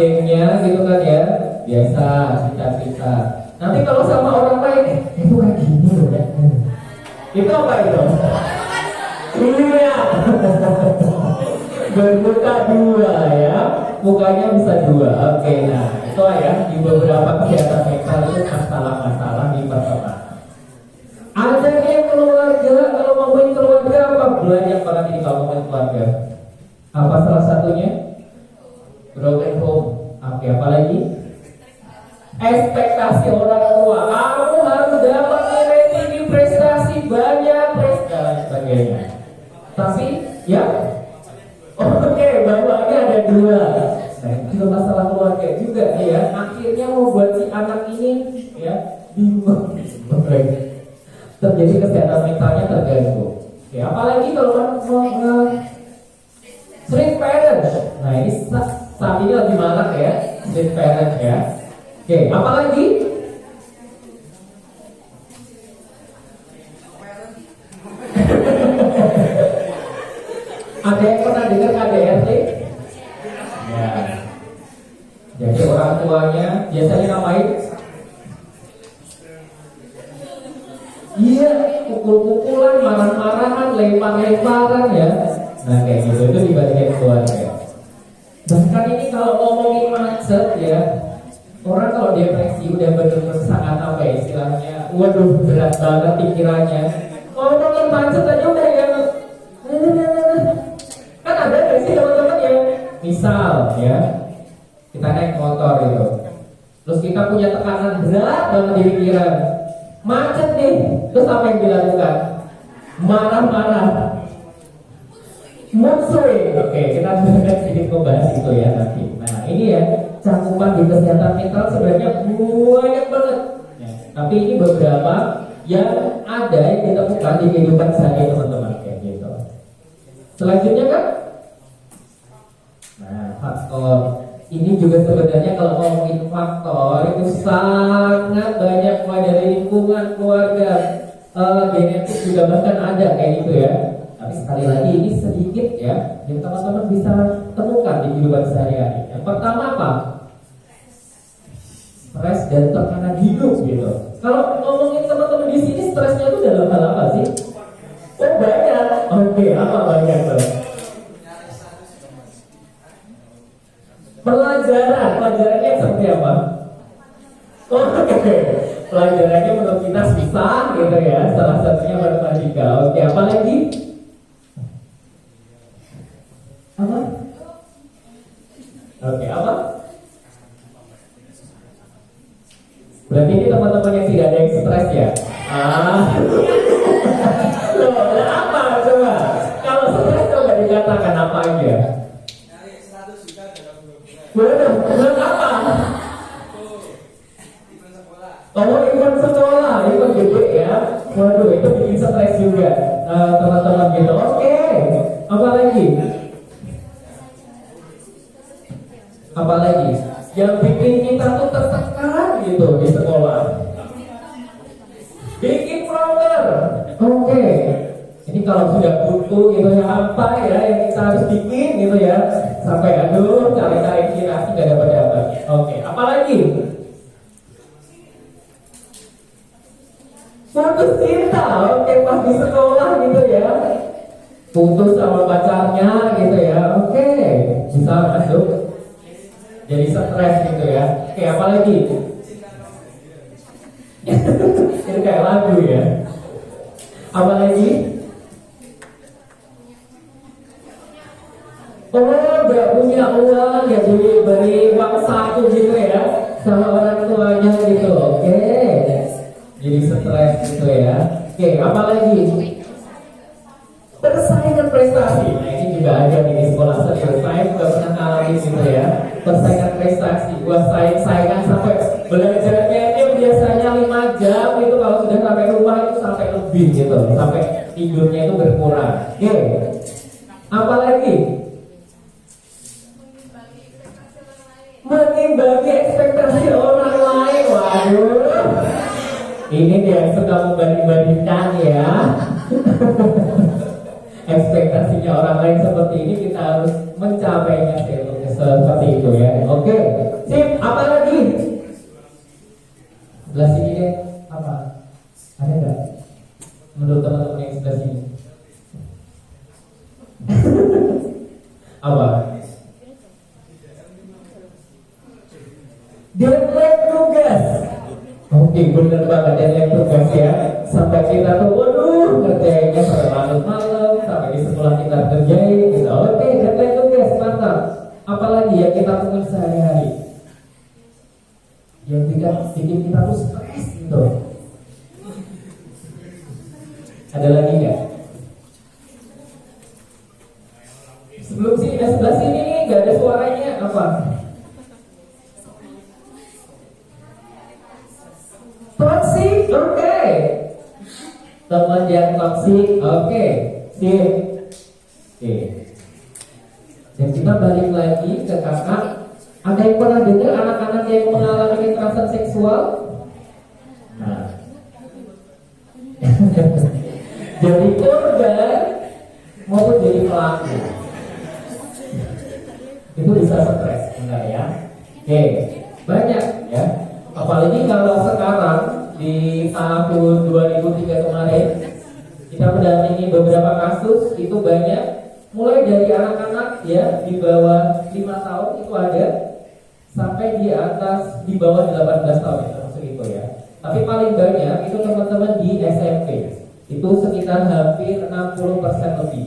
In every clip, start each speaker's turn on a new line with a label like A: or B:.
A: gengnya gitu kan ya, biasa kita. Nanti kalau sama orang lain, itu kayak gini loh ya. Itu apa itu? Iya. Bermuka dua ya, mukanya bisa dua. Oke, nah itu ya di beberapa kesehatan mental itu masalah-masalah di pertemanan. Ada yang keluarga, kalau ngomongin keluarga apa banyak banget ini kalau ngomongin keluarga. Apa salah satunya? Broken home. Oke, apa lagi? Ekspektasi orang tua. Kamu harus dapat nilai tinggi, prestasi banyak, dan sebagainya. Tapi ya, oke, bapaknya ada dua. Nah, itu juga masalah keluarga juga ya. Akhirnya mau buat si anak ini ya bingung. Terjadi kesehatan mentalnya terganggu. Ya, apalagi kalau kan strict parent. Nah, ini saat ini lagi marak ya, strict parent ya. Oke, apalagi? Ada yang pernah dengar KDRT? Ya. Jadi orang tuanya biasanya ngapain? Iya, pukul-pukulan, marah-marahan, lempar-lemparan ya. Nah kayak gitu itu dibandingkan keluarga. Bahkan ini kalau ngomongin macet ya, orang kalau depresi udah benar-benar sangat apa ya istilahnya, waduh berat banget pikirannya. Ngomongin macet aja udah yang kan ada nggak sih teman-teman yang misal ya kita naik motor gitu, terus kita punya tekanan berat banget di pikiran, macet nih, terus apa yang dilakukan? Marah-marah, mood swing. Oke, kita akan sedikit membahas itu ya nanti. Nah ini ya cakupan di kesehatan mental sebenarnya banyak banget ya, tapi ini beberapa yang ada yang ditemukan di kehidupan sehari teman-teman kayak gitu. Selanjutnya kan, nah faktor ini juga sebenarnya kalau ngomongin faktor itu sangat banyak, mulai dari lingkungan, keluarga, genetik juga bahkan ada kayak gitu ya. Tapi sekali lagi ini sedikit ya yang teman-teman bisa temukan di kehidupan sehari-hari. Yang pertama apa? Stres dan tekanan hidup gitu. Kalau ngomongin teman-teman di sini stresnya itu dalam hal apa sih? Oh banyak. Oke, apa banyak tuh? Pelajarannya seperti apa? Oh, oke. Pelajarannya menurut kita susah gitu ya. Salah satunya matematika. Oke, apa lagi? Apa? Oke, apa? Berarti ini teman-teman yang tidak ada yang stres ya? Loh, apa coba? Kalau stres coba dikatakan apa aja? Bulan apa? Oh, event sekolah, event gede ya. Waduh, itu bikin stres juga teman-teman gitu. Oke, apa lagi? Apa lagi? Yang bikin kita tuh tertekan gitu di sekolah. Bikin proker. Oke. Ini kalau sudah butuh gitu ya apa ya yang kita harus bikin gitu ya. Sampai aduh cari-cari inspirasi gak dapat. Oke, apalagi? Putus cinta, oke pas di sekolah gitu ya. Putus sama pacarnya gitu ya. Oke, bisa masuk. Jadi stres gitu ya. Oke, apalagi? Ini kayak lagu ya. Apalagi? Oh, gak punya uang, gak beri uang saku gitu ya sama orang tuanya gitu. Oke, jadi stres gitu ya. Oke, apalagi? Persaingan prestasi. Nah ini juga ada di sekolah serius. Saya juga pernah ngalamin gitu ya. Persaingan prestasi. Wah, saingan sampai belajarnya ini biasanya 5 jam itu, kalau sudah sampai rumah itu sampai lebih gitu. Sampai tidurnya itu berkurang. Oke, apalagi? Mengimbangi ekspektasi orang lain. Waduh, ini dia yang suka membanding-bandingkan ya. Ekspektasinya orang lain seperti ini, kita harus mencapainya selalu. seperti itu ya. Oke, sip. Apa lagi? Sebelah sini deh. Apa? Ada nggak? Menurut teman-teman yang sebelah sini? Apa? Deadline tugas. Oke, benar banget deadline tugas ya. Sampai kita tuh, waduh, kerjanya sampai malam-malam, sampai di sekolah kita kerjain gitu. Oke, deadline tugas, mantap. Apalagi ya kita temuin sehari-hari yang tidak bikin kita tuh stres gitu. Ada lagi nggak? Sebelum sini, sebelah sini nih, nggak ada suaranya apa? Toxic, oke. Teman yang toxic, oke. Sip. Oke. Dan kita balik lagi ke kakak. Ada yang pernah dengar anak-anak yang mengalami kekerasan seksual? Nah. Jadi korban maupun jadi pelaku. Itu bisa stres, enggak ya? Oke, banyak ya. Apalagi kalau sekarang di tahun 2003 kemarin kita mendampingi beberapa kasus, itu banyak, mulai dari anak-anak ya di bawah 5 tahun itu ada, sampai di atas di bawah 18 tahun termasuk itu ya. Tapi paling banyak itu teman-teman di SMP, itu sekitar hampir 60% lebih.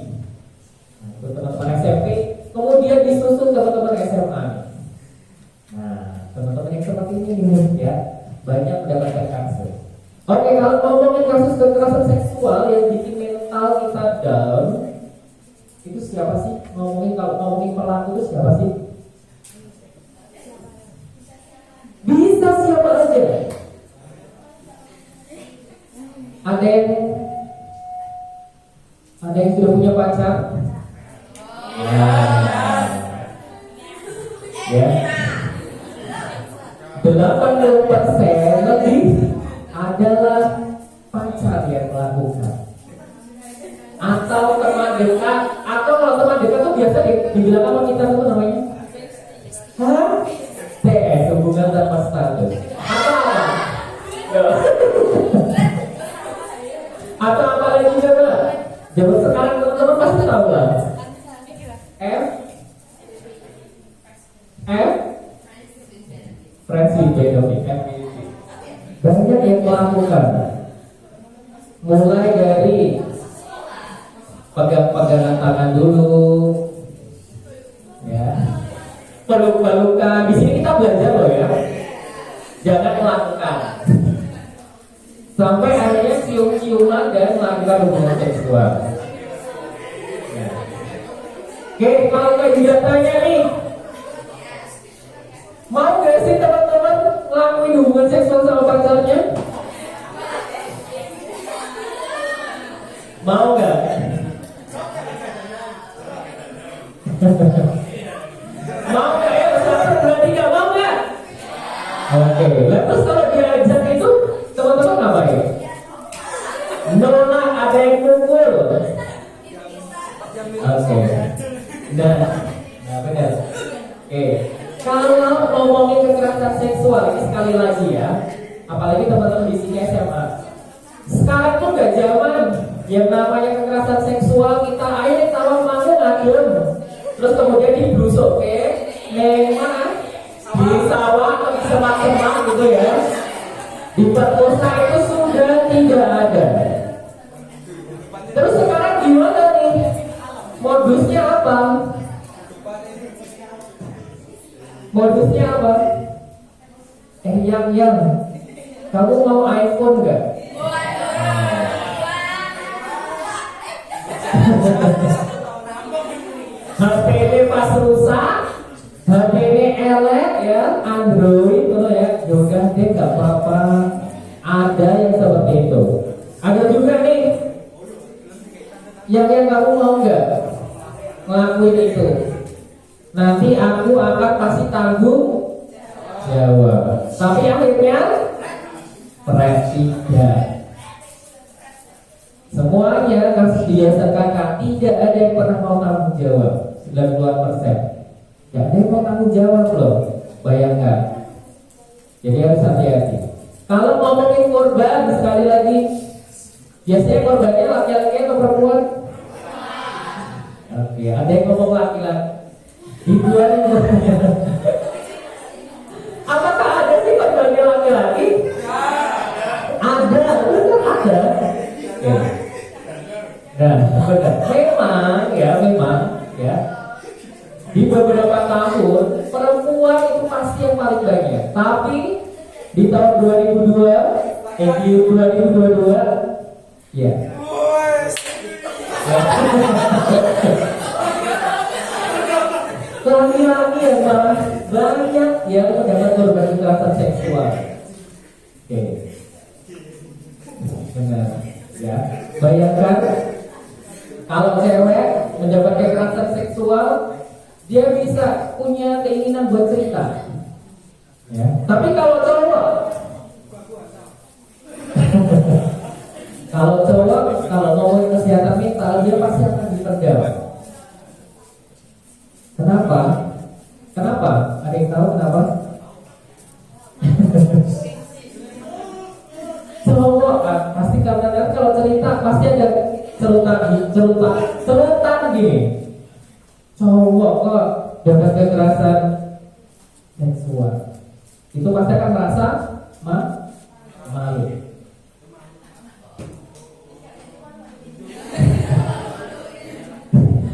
A: Nah, itu teman-teman SMP, kemudian disusul teman-teman SMA. Nah, teman-teman yang seperti ini ya, banyak mendapatkan kasus. Oke, kalau ngomongin kasus kekerasan seksual yang bikin mental kita down, itu siapa sih? Kalau ngomongin pelaku itu siapa sih? Bisa siapa aja. Ada yang sudah punya pacar? Ya. 80% lebih adalah pacar yang melakukan, atau teman dekat, atau kalau teman dekat tuh biasa dibilang apa kita tuh namanya? TS, hubungan tanpa status. Atau apa lagi coba? Zaman sekarang teman-teman pasti tahu lah. Friends with benefit. Banyak yang melakukan, mulai dari pegang-pegangan tangan dulu, ya, peluk-pelukan. Di sini kita belajar loh ya, jangan melakukan. Sampai akhirnya cium-ciuman dan melakukan hubungan seksual. Ya. Oke, kalau nggak datanya nih, mau nggak sih teman-teman ngelakuin hubungan seksual sama pacarnya? Mau nggak? Mau nggak ya? 1, 2, 3, mau nggak? Oke, terus kalau diajak itu teman-teman ngapain? Nolak, ada yang pukul. Oke. Nah benar. Oke. Kalau ngomongin kekerasan seksual ini sekali lagi ya, apalagi teman-teman di sini SMA. Sekarang tuh gak zaman yang namanya kekerasan seksual kita ayo sama manggung adem, terus kemudian dibrusuk ke memang di sawah atau di semak-semak gitu ya. Diperkosa itu sudah tidak ada. Terus sekarang gimana nih? Modusnya apa? Modusnya apa? Yang kamu mau iPhone nggak? HP-nya pas rusak, HP-nya elek ya, Android tuh ya, juga deh nggak apa-apa. Ada yang seperti itu. Ada juga nih yang kamu mau nggak ngelakuin itu? Nanti aku akan kasih tanggung jawab. Tapi akhirnya presiden. Semuanya kasus biasa kakak, tidak ada yang pernah mau tanggung jawab. 90%. Ya, dia mau tanggung jawab loh. Bayangkan. Jadi harus hati-hati. Kalau ngomongin korban, sekali lagi, biasanya korbannya laki-laki atau perempuan? Oke, ada yang ngomong laki-laki. Dibuarin korbannya. Apakah ada sih korbannya laki-laki? Ada, benar ada. Ya. Nah, benar. Memang ya. Di beberapa tahun perempuan itu pasti yang paling banyak. Tapi di tahun 2022, ya. Laki-laki yang banyak yang mendapat korban kekerasan seksual. Oke. Benar. Ya. Bayangkan kalau cewek mendapat kekerasan seksual, dia bisa punya keinginan buat cerita. Ya. Tapi kalau cowok, kalau ngomongin kesehatan mental, dia pasti akan dipendam. Kenapa? Ada yang tahu kenapa? Cowok pasti karena kalau cerita pasti ada celutan gini. Cowok kok dapat kekerasan seksual, itu pasti akan merasa malu.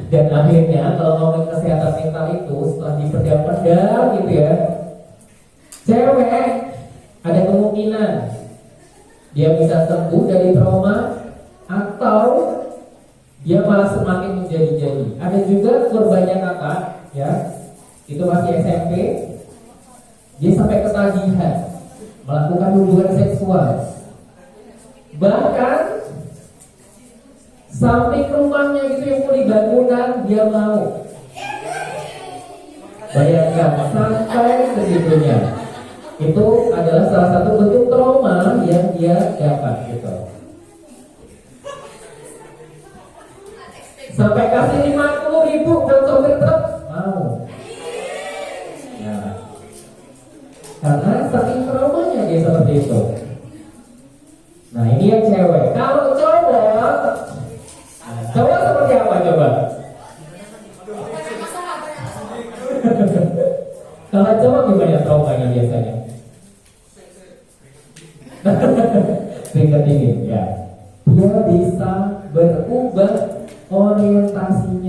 A: Dan akhirnya kalau ngomongin kesehatan mental itu setelah dipendam-pendam gitu ya, cewek ada kemungkinan dia bisa sembuh dari trauma atau dia malah semakin menjadi-jadi. Ada juga korbannya kakak, ya, itu masih SMP, dia sampai ketagihan melakukan hubungan seksual, bahkan sampai ke rumahnya gitu yang mau dibangunan dia mau. Bayangkan sampai segitunya. Itu adalah salah satu bentuk trauma yang dia dapat gitu. Sampai kasih 50.000 buat sopir truk mau. Ya. Karena saking traumanya dia seperti itu. Nah ini yang cewek. Kalau cowok seperti apa coba? Kalau cowok gimana traumanya biasanya? Tingkat ini ya. Dia bisa berubah orientasi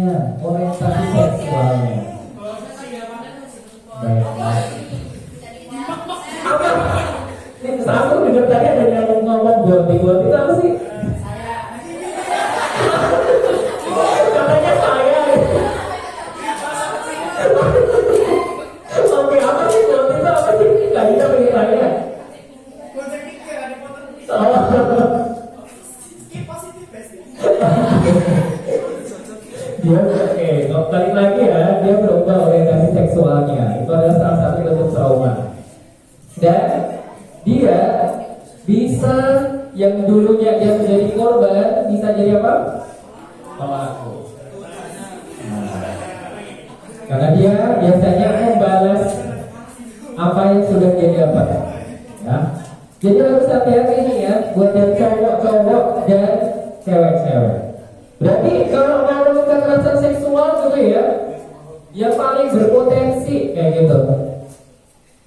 A: seksualnya. Apa? Ini aku dengar tadi ada yang ngomong buat itu apa sih? Katanya saya. Oke, apa sih buat itu apa sih? Gak bisa bagi saya. Dia balik lagi ya, dia berubah orientasi seksualnya. Itu adalah salah satu bentuk trauma. Dan dia bisa yang dulunya dia menjadi korban bisa jadi apa? Pelaku. Karena dia biasanya membalas apa yang sudah dia dapat. Ya. Jadi harus hati-hati ini ya, buat yang cowok-cowok dan cewek-cewek. Berarti kalau mau kekerasan seksual gitu ya, yang paling berpotensi kayak gitu,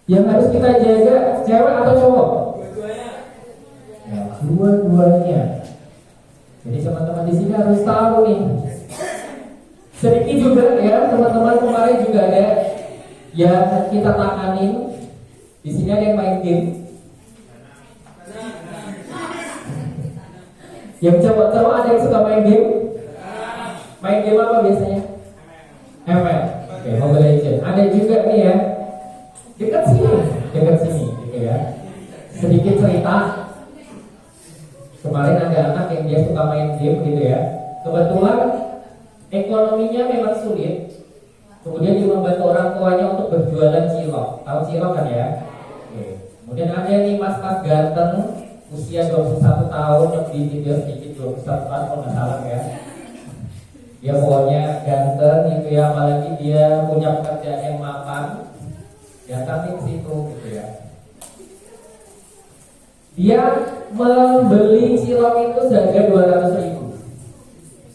A: yang harus kita jaga cewek atau cowok? Ya, dua-duanya. Jadi teman-teman di sini harus tahu nih. Sedikit juga ya, teman-teman kemarin juga ada yang kita tanganin. Di sini ada yang main game. Yang cowok-cowok ada yang suka main game? Main game apa biasanya? ML. Oke, Mobile Legends. Ada juga nih ya. Dekat sini gitu ya. Sedikit cerita. Kemarin ada anak yang dia suka main game gitu ya. Kebetulan ekonominya memang sulit. Kemudian dia membantu orang tuanya untuk berjualan cilok. Tahu cilok kan ya? Oke. Kemudian ada nih mas-mas ganteng usia 21 tahun yang di video sedikit 21 tahun kalau nggak salah ya. Dia pokoknya ganteng gitu ya, apalagi dia punya pekerjaan yang mapan, ya tapi ke situ gitu ya. Dia membeli cilok itu seharga 200.000.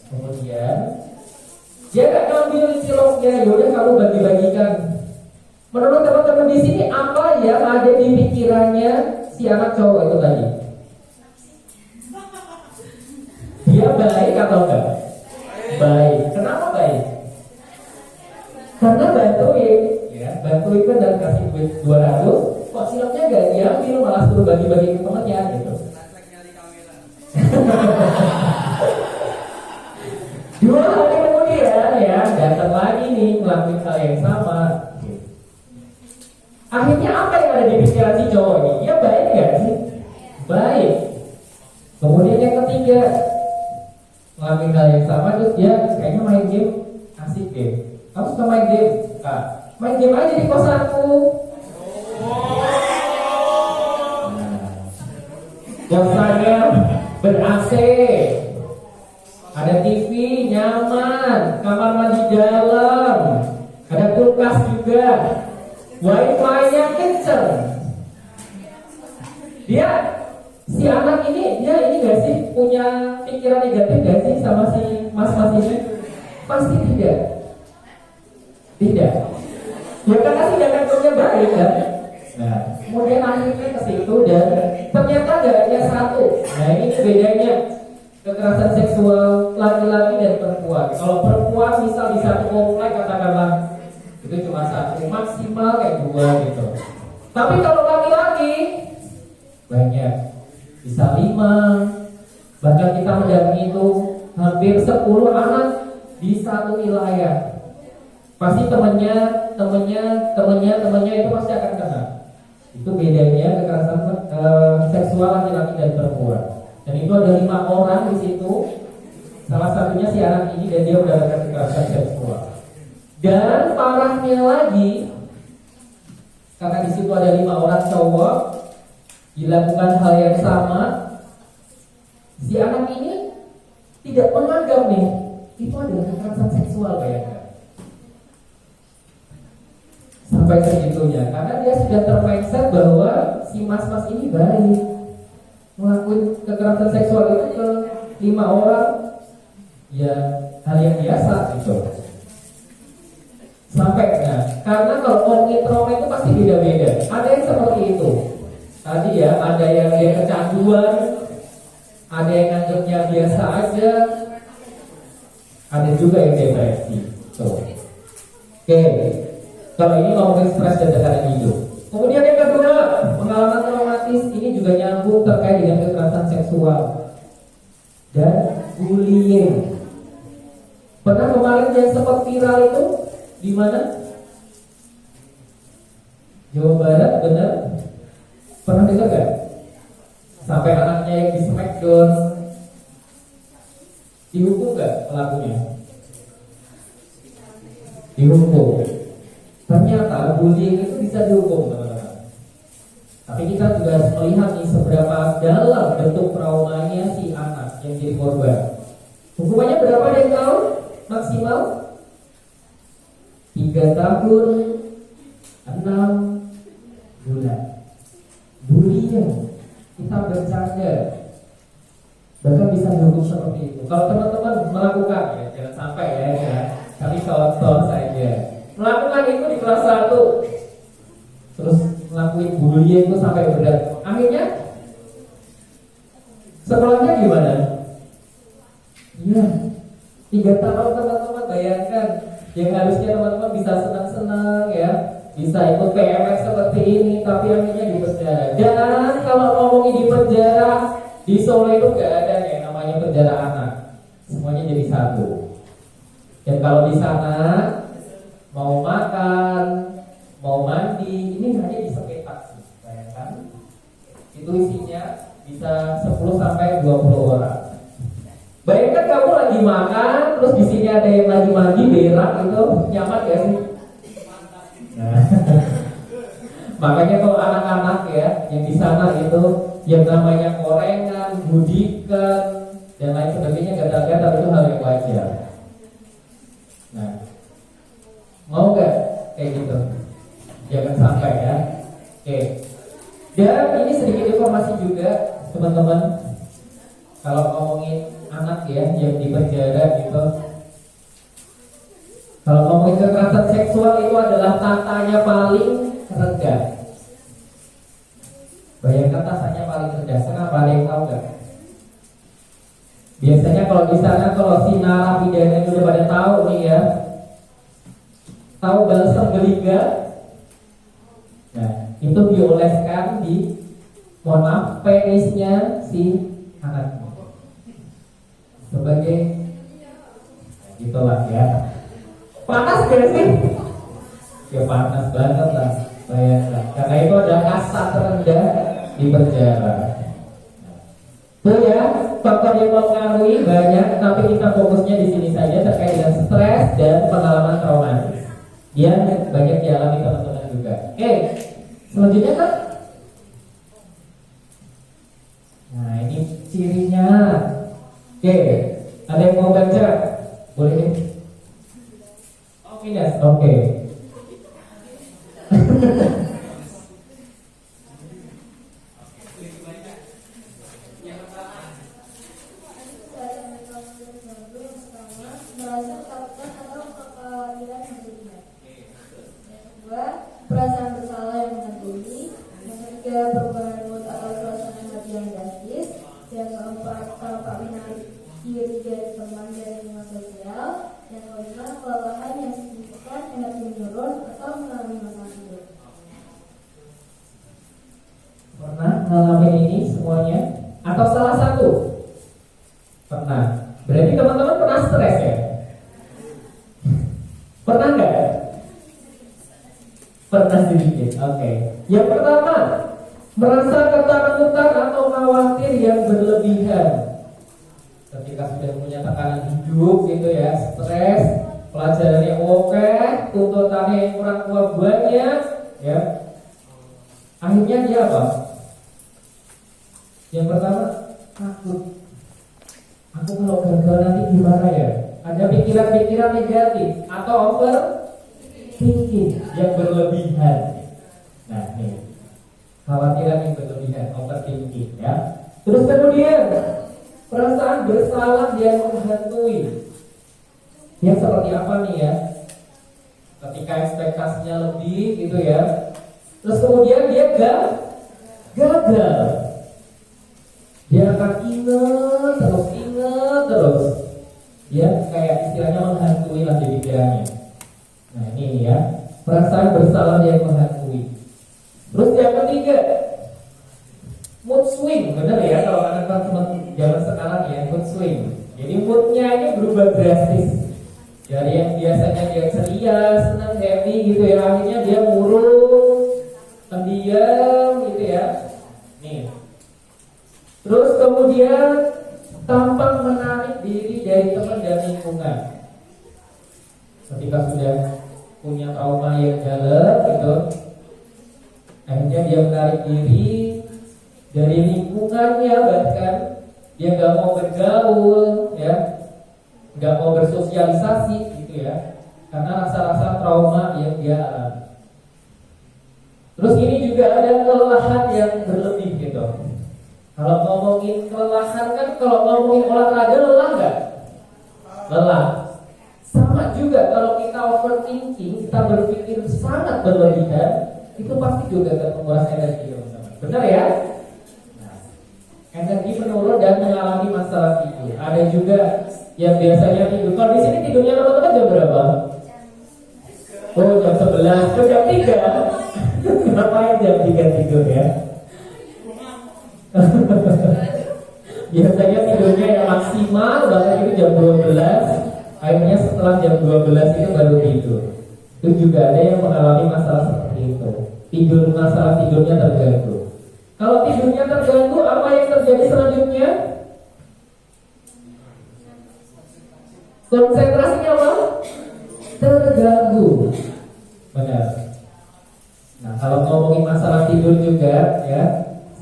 A: Kemudian dia gak ngambil ciloknya, yaudah kamu bagi-bagikan. Menurut teman-teman di sini apa yang ada di pikirannya si anak cowok itu tadi? Dia baik atau enggak? Baik. Kenapa baik? Karena bantuin, ya, bantuin kan dan kasih duit 200, kok ciloknya gak diambil, malah suruh bagi-bagi ke temannya gitu. Dua hari kemudian ya datang lagi nih ngelakuin hal yang sama. Akhirnya apa yang ada di pikiran si cowok ini? Ya baik gak sih? Baik. Kemudian yang ketiga, ngelakuin hal yang sama, terus dia kayaknya main game, asik game. Kamu suka main game? Suka. Main game aja di kosanku. Kosannya ber-AC, ada TV nyaman, kamar mandi dalam, ada kulkas juga, wifi-nya kenceng. Dia, si anak ini, dia ini gak sih punya pikiran negatif gak sih sama si mas-mas ini? Pasti tidak. Tidak. Ya karena si punya baik kan. Nah, kemudian akhirnya ke situ dan ternyata gak hanya satu. Nah ini bedanya kekerasan seksual laki-laki dan perempuan. Kalau perempuan misal di satu komplek katakanlah itu cuma satu, maksimal kayak 2 gitu. Tapi kalau laki-laki banyak, bisa 5. Bahkan kita mendampingi itu hampir 10 anak di satu wilayah. Pasti temannya itu pasti akan kena. Itu bedanya kekerasan seksual laki-laki dan perempuan. Dan itu ada 5 orang di situ. Salah satunya si anak ini dan dia mendapatkan kekerasan seksual. Dan parahnya lagi, karena di situ ada 5 orang cowok dilakukan hal yang sama, si anak ini tidak menganggap nih itu adalah kekerasan seksual, bayangkan. Sampai segitunya, karena dia sudah termindset bahwa si mas-mas ini baik, melakukan kekerasan seksual itu ke 5 orang, ya hal yang biasa gitu. Sampai karena kalau orang trauma itu pasti beda-beda. Ada yang seperti itu. Tadi ya, ada yang dia kecanduan, ada yang anggapnya biasa aja, ada juga yang depresi. Oke. Kalau ini ngomongin stres dan tekanan hidup. Kemudian yang kedua, pengalaman traumatis ini juga nyambung terkait dengan kekerasan seksual dan bullying. Pernah kemarin yang sempat viral itu di mana? Jawa Barat, benar? Pernah dengar gak? Sampai anaknya yang di smackdown, dihukum gak pelakunya? Dihukum. Ternyata bullying itu bisa dihukum, teman-teman. Tapi kita juga harus melihat nih seberapa dalam bentuk traumanya si anak yang jadi korban. Hukumannya berapa deh tahu? Maksimal 3 tahun 6 bulan. Bullying, kita bercanda, bahkan bisa dihukum seperti itu. Kalau teman-teman melakukan, ya jangan sampai ya, tapi contoh saja. Melakukan itu di kelas 1, terus ngelakuin bullying itu sampai berat. Akhirnya sekolahnya gimana? Iya, 3 tahun teman-teman, bayangkan. Yang harusnya teman-teman bisa senang-senang ya, bisa ikut PMS seperti ini, tapi akhirnya di penjara. Dan kalau ngomongin di penjara, di Solo itu gak ada yang namanya penjara anak. Semuanya jadi satu. Dan kalau di sana mau makan, mau mandi, ini hanya di sekitar sih, bayangkan. Itu isinya bisa 10 sampai 20 orang. Bayangkan kamu lagi makan, terus di sini ada yang lagi mandi, berak itu nyaman gak sih? Nah, makanya kalau anak-anak ya yang di sana itu yang namanya korengan, budikan dan lain sebagainya, gatal-gatal itu hal yang wajar. kayak gitu. Jangan sampai ya. Oke. Dan ini sedikit informasi juga teman-teman. Kalau ngomongin anak ya yang di penjara gitu. Kalau ngomongin kekerasan seksual itu adalah tatanya paling rendah. Bayangkan tatanya paling rendah. Kenapa? Ada yang tahu nggak? Biasanya kalau di sana kalau si narapidana udah pada tahu nih ya, tahu balsam geliga, nah itu dioleskan di, mohon maaf, penisnya si anak sebagai, nah, gitulah ya. Panas gak sih? Ya panas banget lah, bayangkan. Karena itu adalah kasta terendah di penjara. Tuh ya, faktor yang mempengaruhi banyak, tapi kita fokusnya di sini saja terkait dengan stres dan pengalaman traumatis yang banyak dialami teman-teman juga. Oke, selanjutnya kan? Nah ini cirinya. Oke, ada yang mau baca? Boleh nih? Oh minus, oke.
B: Merasa ketakutan atau kekhawatiran yang berlebihan. Yang kedua, perasaan bersalah yang menghantui. Yang ketiga, perubahan mood atau suasana hati yang drastis. Yang keempat, tampak menarik diri dari teman dan lingkungan sosial. Yang kelima, kelelahan yang signifikan, energi menurun atau mengalami masalah tidur.
A: Pernah ngalamin ini semuanya? Atau salah satu? Pernah. Berarti teman-teman pernah stres ya? Pernah nggak? Pernah sedikit. Oke. Yang pertama, merasa ketakutan atau khawatir yang berlebihan. Ketika sudah punya tekanan hidup gitu ya, stres, pelajarannya oke, tuntutannya yang kurang kuat banyak, ya. Akhirnya dia apa? Yang pertama, takut. Aku kalau gagal nanti gimana ya? Ada pikiran-pikiran negatif atau overthinking yang berlebihan. Nah nih, khawatiran yang berlebihan, overthinking ya. Terus kemudian perasaan bersalah yang menghantui. Yang seperti apa nih ya? Ketika ekspektasinya lebih gitu ya. Terus kemudian dia gagal. Dia akan ingat terus. Ya, kayak istilahnya menghantui lah di pikirannya. Nah ini ya, perasaan bersalah yang menghantui. Terus yang ketiga, mood swing, benar ya kalau anak-anak zaman sekarang ya, mood swing. Jadi moodnya ini berubah drastis. Dari yang biasanya dia ceria, senang, happy gitu ya, akhirnya dia murung, pendiam gitu ya. Nih. Terus kemudian tampak menarik diri dari teman dan lingkungan. Ketika sudah punya trauma yang dalam gitu, akhirnya dia menarik diri dari lingkungannya, bahkan dia nggak mau bergaul ya, nggak mau bersosialisasi gitu ya, karena rasa-rasa trauma yang dia alami. Terus ini juga ada kelelahan yang berlebih gitu. Kalau ngomongin kelelahan kan, kalau ngomongin olahraga lelah nggak? Lelah. Sama juga kalau kita overthinking, kita berpikir sangat berlebihan, itu pasti juga akan menguras energi, teman-teman. Benar ya? Nah, energi menurun dan mengalami masalah tidur. Ada juga yang biasanya tidur. Kalau di sini tidurnya teman-teman jam berapa? Oh jam 11, jam 3. Ngapain jam 3 tidur ya? Biasanya tidurnya yang maksimal bahkan itu jam 12. Akhirnya setelah jam 12 itu baru tidur. Itu juga ada yang mengalami masalah seperti itu. Masalah tidurnya terganggu. Kalau tidurnya terganggu, apa yang terjadi selanjutnya? Konsentrasinya apa? Terganggu. Benar. Nah kalau ngomongin masalah tidur juga ya,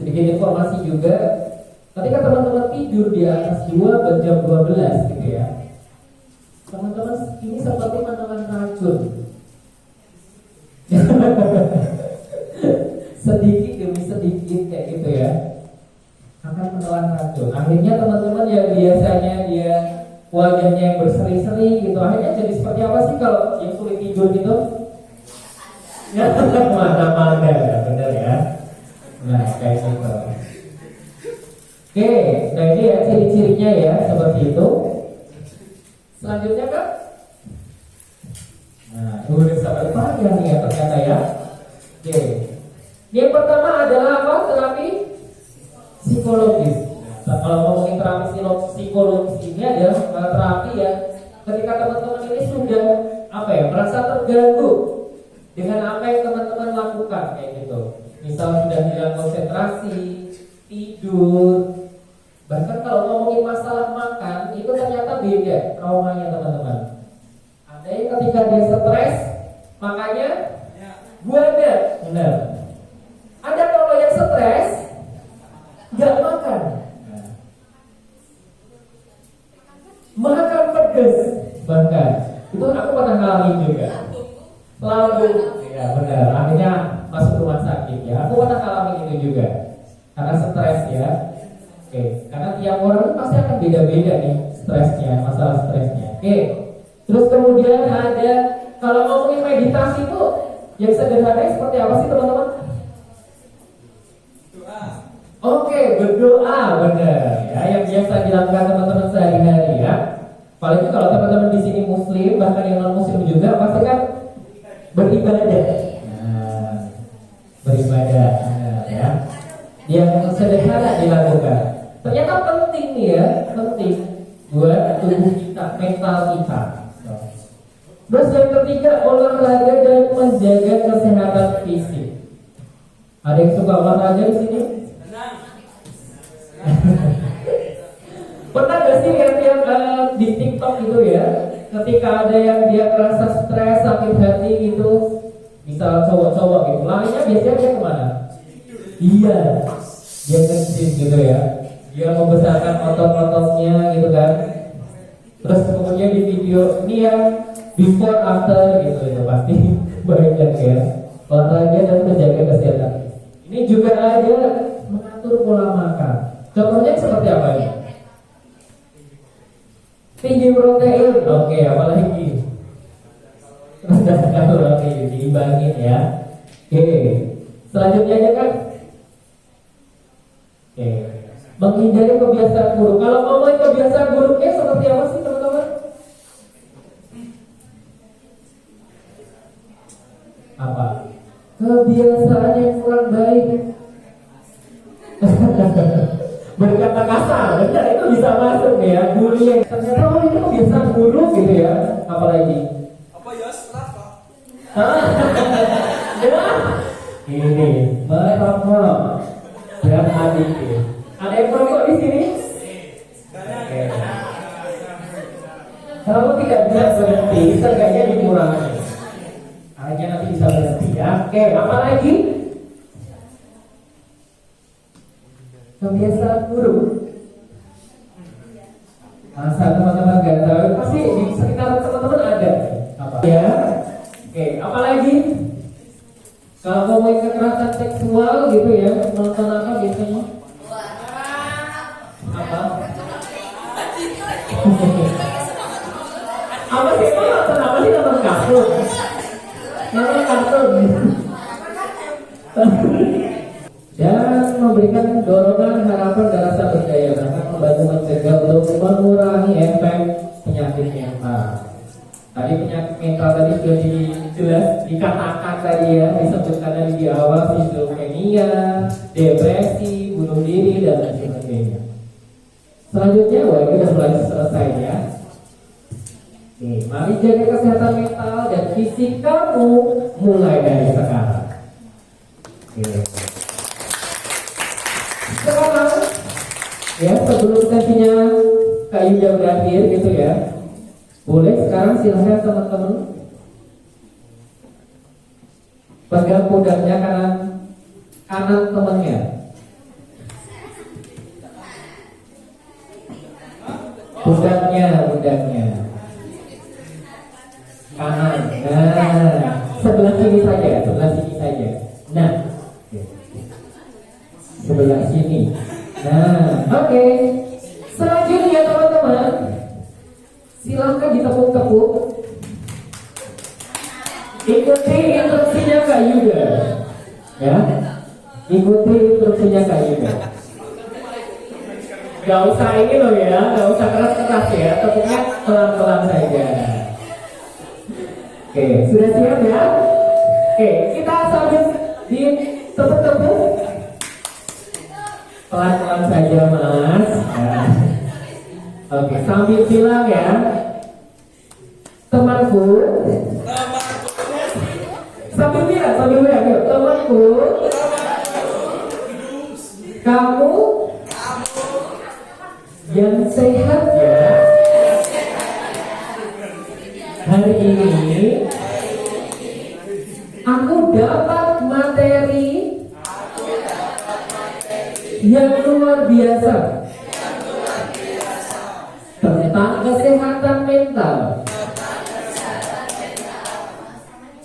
A: sedikit informasi juga, ketika teman-teman tidur di atas 2 jam 12 gitu ya, teman-teman ini seperti menelan racun. sedikit demi sedikit kayak gitu ya akan menelan racun. Akhirnya teman-teman yang biasanya dia wajahnya yang berseri-seri gitu, akhirnya jadi seperti apa sih kalau yang sulit tidur gitu? Ya, mana-mana, bener ya. Nah, kayak gitu. Oke, nah ini ya ciri-cirinya ya seperti itu. Selanjutnya kan? Nah, ini udah sampai panjang nih ya ternyata ya. Oke, yang pertama adalah apa? Terapi psikologis. Nah, kalau ngomongin terapi psikologis ini adalah terapi ya ketika teman-teman ini sudah apa ya merasa terganggu dengan apa yang teman-teman lakukan kayak gitu. Misal sudah hilang konsentrasi, tidur, bahkan kalau ngomongin masalah makan itu ternyata beda traumanya teman-teman. Ada yang ketika dia stres makanya guada, benar. Ada kalau yang stres nggak makan, makan pedas, bahkan itu aku pernah ngalamin juga. Lalu, ya benar, akhirnya masuk rumah sakit ya. Aku pernah ngalamin itu juga karena stres ya. Oke, karena tiap orang pasti akan beda-beda nih stresnya, masalah stresnya. Oke, terus kemudian ada kalau ngomongin meditasi itu yang sederhana seperti apa sih teman-teman? Oke, berdoa benar ya, yang biasa dilakukan teman-teman sehari-hari ya. Apalagi kalau teman-teman di sini muslim, bahkan yang non muslim juga pasti kan beribadah. Nah, beribadah ya. Yang sederhana dilakukan. Ternyata penting nih ya, penting buat tubuh kita, mental kita. Terus yang ketiga, olahraga dan menjaga kesehatan fisik. Ada yang suka olahraga di sini? Pernah gak sih lihat yang di TikTok itu ya, ketika ada yang dia merasa stres, sakit hati gitu, misal cowok-cowok gitu, larinya biasanya dia kemana? Iya, dia nge-gym gitu ya, dia membesarkan otot-ototnya gitu kan. Terus kemudian di video ini ya before after gitu ya, pasti banyak ya olahraga dan menjaga kesehatan. Ini juga ada mengatur pola makan. Contohnya seperti apa ini? Tinggi protein, oke, apalagi? Rendah kalori, diimbangin ya. Oke, selanjutnya aja kan? Oke, menghindari kebiasaan buruk. Kalau ngomongin kebiasaan buruknya seperti apa sih teman-teman? Apa? Kebiasaan yang kurang baik. Berkata kasar, benar itu bisa masuk ya. Bullying, ternyata oh ini kebiasaan buruk gitu ya. Apalagi?
C: Apa ya setelah
A: Ya, ini merokok dan adik. Ada yang merokok di sini? Oke. Kalau tidak bisa berhenti, seenggaknya dikurangi. Hanya nanti bisa berhenti ya. Oke, apa lagi? Kebiasaan buruk. Masa teman-teman gak tahu, pasti di sekitar teman-teman ada. Apa? Ya. Oke, apa lagi? Kalau ngomongin kekerasan seksual gitu ya, nonton apa biasanya? Apa? Apa sih? Nonton apa sih? Nonton kartun? Nonton kartun. Dan memberikan dorongan, harapan dan rasa berdaya, akan membantu mencegah untuk mengurangi efek penyakit mental. Tadi penyakit mental tadi sudah jelas dikatakan tadi ya, disebutkan tadi di awal, skizofrenia, depresi, bunuh diri dan lain sebagainya. Selanjutnya, wah ini sudah mulai selesai ya. Oke, mari jaga kesehatan mental dan fisik kamu mulai dari sekarang. Oke. Sekarang ya sebelum sesinya kayunya berakhir gitu ya, boleh sekarang silahkan teman-teman pegang pundaknya kanan temannya. Pundaknya kanan. Nah, sebelah sini saja. Nah, Oke. Sebelah sini. Nah, oke. Selanjutnya teman-teman, silahkan ditepuk-tepuk. Ikuti instruksinya Kak Yuda. Ya, ikuti instruksinya Kak Yuda. Gak usah ini loh ya, gak usah keras-keras ya, tepuknya pelan-pelan saja. Oke, sudah siap ya? Oke, kita sambil ditepuk-tepuk. Pelan-pelan saja Mas. Nah. Oke, sambil bilang ya, temanku. Sambil bilang, yuk, temanku. Kamu yang sehat ya. Hari ini aku dapat materi yang luar biasa tentang kesehatan mental.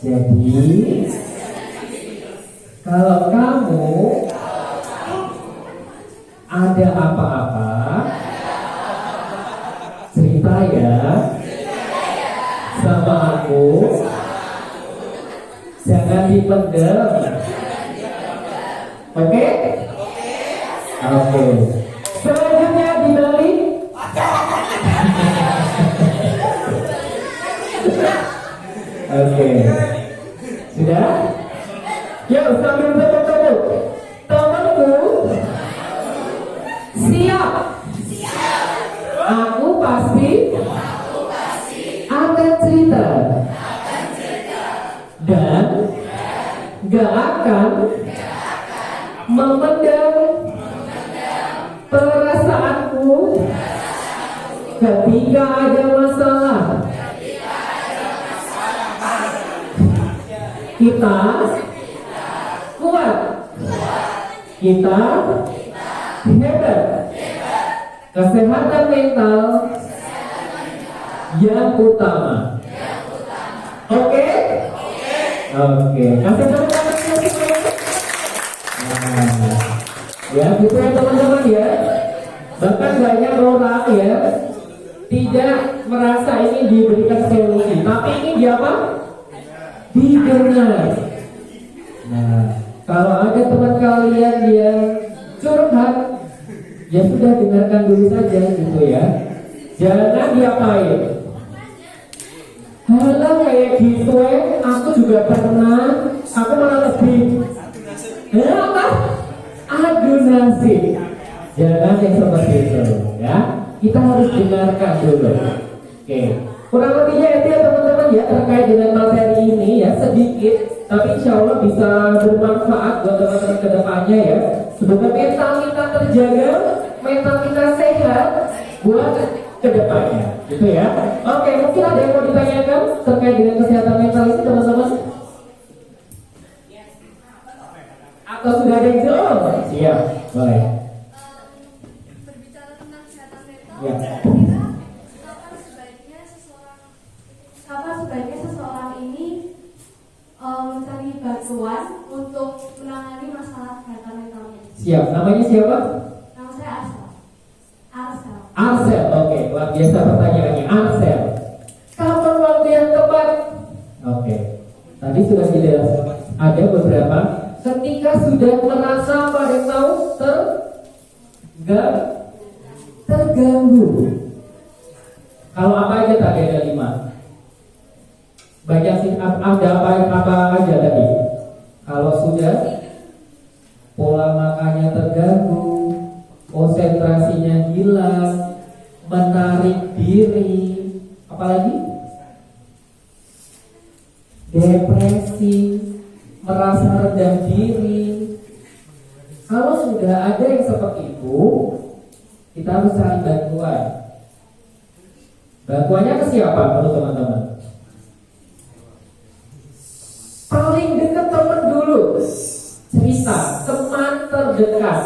A: Jadi kalau kamu ada apa-apa, cerita ya sama aku, jangan dipendam. Oke? Oke. Selanjutnya dibalik. Oke. Sudah? Yuk sambil tepuk-tepuk. Temanku siap. Aku pasti akan cerita dan gak akan memendam perasaanku ketika ada masalah. Kita kuat, kita hebat. Kesehatan mental yang utama. Oke? Oke. Kasih tepuk tangan. Ya, gitu ya teman-teman ya. Bahkan banyak orang ya tidak merasa ini diberikan solusi, tapi ini dia apa? Didengar. Nah, kalau ada teman kalian yang curhat, ya sudah dengarkan dulu saja gitu ya. Jangan diapain. Halah kayak gitu aku juga pernah, aku malah lebih. Apa? Adu nasib. Jangan yang seperti itu ya. Kita harus dengarkan dulu. Oke. Kurang lebihnya itu ya teman-teman ya terkait dengan materi ini ya sedikit, tapi insya Allah bisa bermanfaat buat teman-teman kedepannya ya. Semoga mental kita terjaga, mental kita sehat buat kedepannya, gitu ya. Oke, mungkin ada yang mau ditanyakan terkait dengan kesehatan mental ini teman-teman? Atau sudah ada yang jawab? Siap, boleh.
B: Berbicara tentang kesehatan mental,
A: Ya.
B: kapan sebaiknya seseorang ini mencari bantuan untuk menangani masalah kesehatan mentalnya?
A: Siap, namanya siapa?
B: Nama saya Arsel.
A: Arsel, oke, luar biasa pertanyaannya. Arsel, kapan waktu yang tepat? Oke, tadi sudah dijelaskan. Ada beberapa ketika sudah merasa pada tahu terganggu. Kalau apa aja tadi ada 5. Banyak sih, ada apa aja tadi. Kalau sudah pola makannya terganggu, konsentrasinya hilang, menarik diri, apalagi depresi, merasa rendah diri. Kalau sudah ada yang seperti itu, kita harus cari bantuan. Bantuannya ke siapa menurut teman-teman? Paling dekat teman dulu. Cerita, teman terdekat.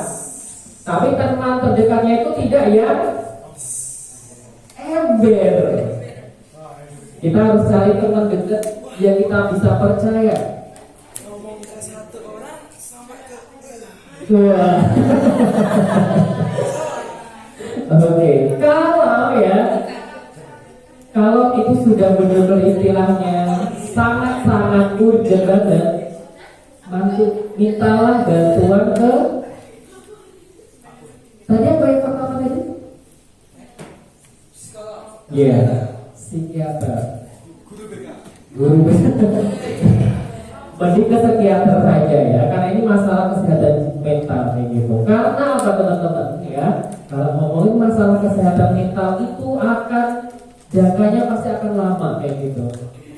A: Tapi teman terdekatnya itu tidak yang ember. Kita harus cari teman dekat yang kita bisa percaya.
C: Ngomong ke satu orang sama ke
A: Wah. Oke, kalau itu sudah benar-benar istilahnya sangat-sangat urgent banget, mintalah bantuan ke tadi apa yang pertama tadi? Iya, psikiater. Guru BK. Mending ke psikiater saja ya, karena ini masalah kesehatan mental kayak gitu. Karena apa teman-teman ya? Kalau ngomongin masalah kesehatan mental itu akan jangkanya pasti akan lama kayak gitu.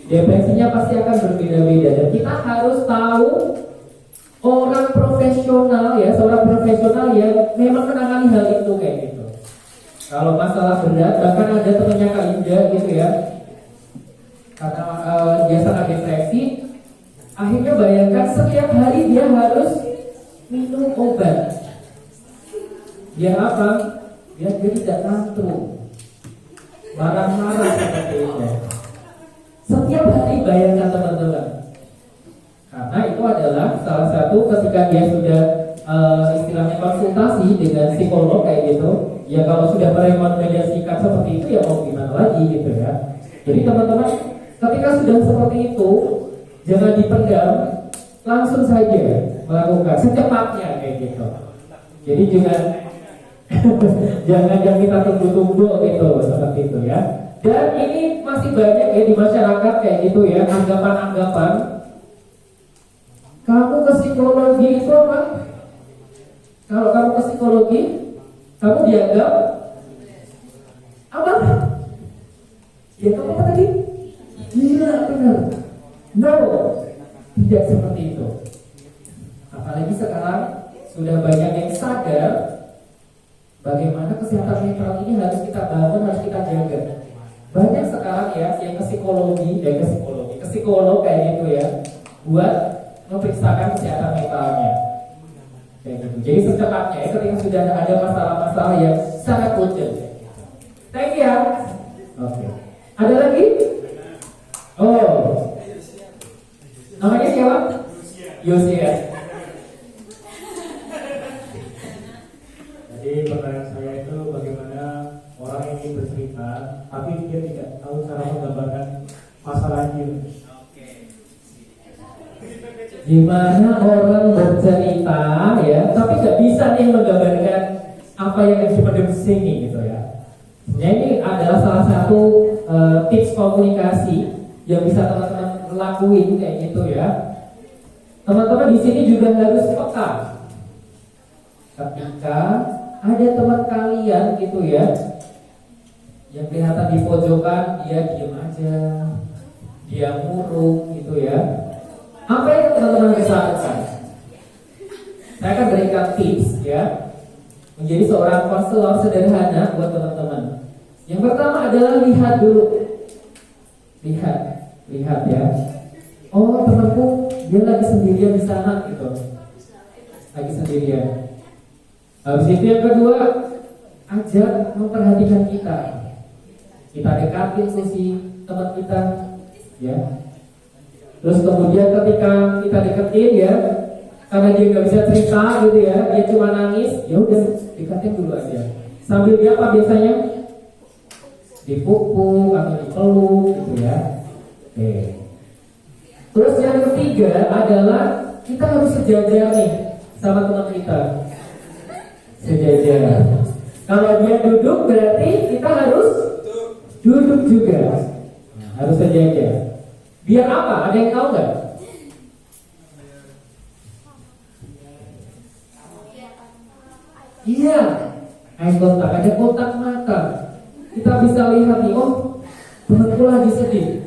A: Depresinya pasti akan berbeda-beda dan kita harus tahu orang profesional ya, seorang profesional yang memang menangani hal itu kayak gitu. Kalau masalah berat, bahkan ada temannya Kak Indah gitu ya, karena dia sangat depresi, akhirnya bayangkan setiap hari dia harus minum obat. Dia apa? Dia tidak tantrum, marah-marah seperti itu. Setiap hari bayangkan teman-teman. Karena itu adalah salah satu ketika dia sudah istilahnya konsultasi dengan psikolog kayak gitu. Ya kalau sudah merekomendasikan seperti itu ya mau gimana lagi gitu ya. Jadi teman-teman ketika sudah seperti itu jangan dipendam, langsung saja melakukan secepatnya kayak gitu. Jadi jangan kita tunggu-tunggu gitu seperti itu ya. Dan ini masih banyak ya di masyarakat kayak gitu ya, anggapan-anggapan kamu ke psikologi itu apa? Kalau kamu ke psikologi, kamu dianggap apa? Dianggap apa tadi? Gila, benar. No, tidak seperti itu. Apalagi sekarang sudah banyak yang sadar bagaimana kesehatan mental ini harus kita bangun, harus kita jaga. Banyak sekarang ya yang ke psikolog kayak gitu ya, buat memeriksakan kesehatan mentalnya. Kayak gitu. Jadi secepatnya ya, ketika sudah ada masalah-masalah yang sangat urgent. Thank you ya. Oke. Ada lagi? Oh. Namanya siapa? Yosia.
D: Jadi pertanyaan saya itu bagaimana orang ini bercerita, tapi dia tidak tahu cara menggambarkan masalahnya.
A: Gimana orang bercerita ya, tapi nggak bisa nih menggambarkan apa yang ada di sini gitu ya. Nah, ini adalah salah satu tips komunikasi yang bisa teman-teman lakuin kayak gitu ya. Teman-teman di sini juga harus peka ketika ada teman kalian gitu ya yang kelihatan di pojokan, dia diam aja, dia murung gitu ya. Apa yang teman-teman bisa lakukan? Saya akan berikan tips ya, menjadi seorang konselor sederhana buat teman-teman. Yang pertama adalah lihat dulu, lihat ya. Oh, temanku dia lagi sendirian di sana gitu, lagi sendirian. Habis itu yang kedua, ajak memperhatikan kita dekatin sisi teman kita ya. Terus kemudian ketika kita deketin ya, karena dia nggak bisa cerita gitu ya, dia cuma nangis, ya udah dekatin dulu aja. Sambil dia apa biasanya? Dipupuk atau dipeluk gitu ya. Oke. Terus yang ketiga adalah kita harus sejajar nih sama teman kita. Sejajar. Kalau dia duduk berarti kita harus duduk juga. Harus sejajar. Biar apa? Ada yang tahu nggak? Iya, eye contact, ada kontak mata. Kita bisa lihat nih, oh temanku lagi sedih,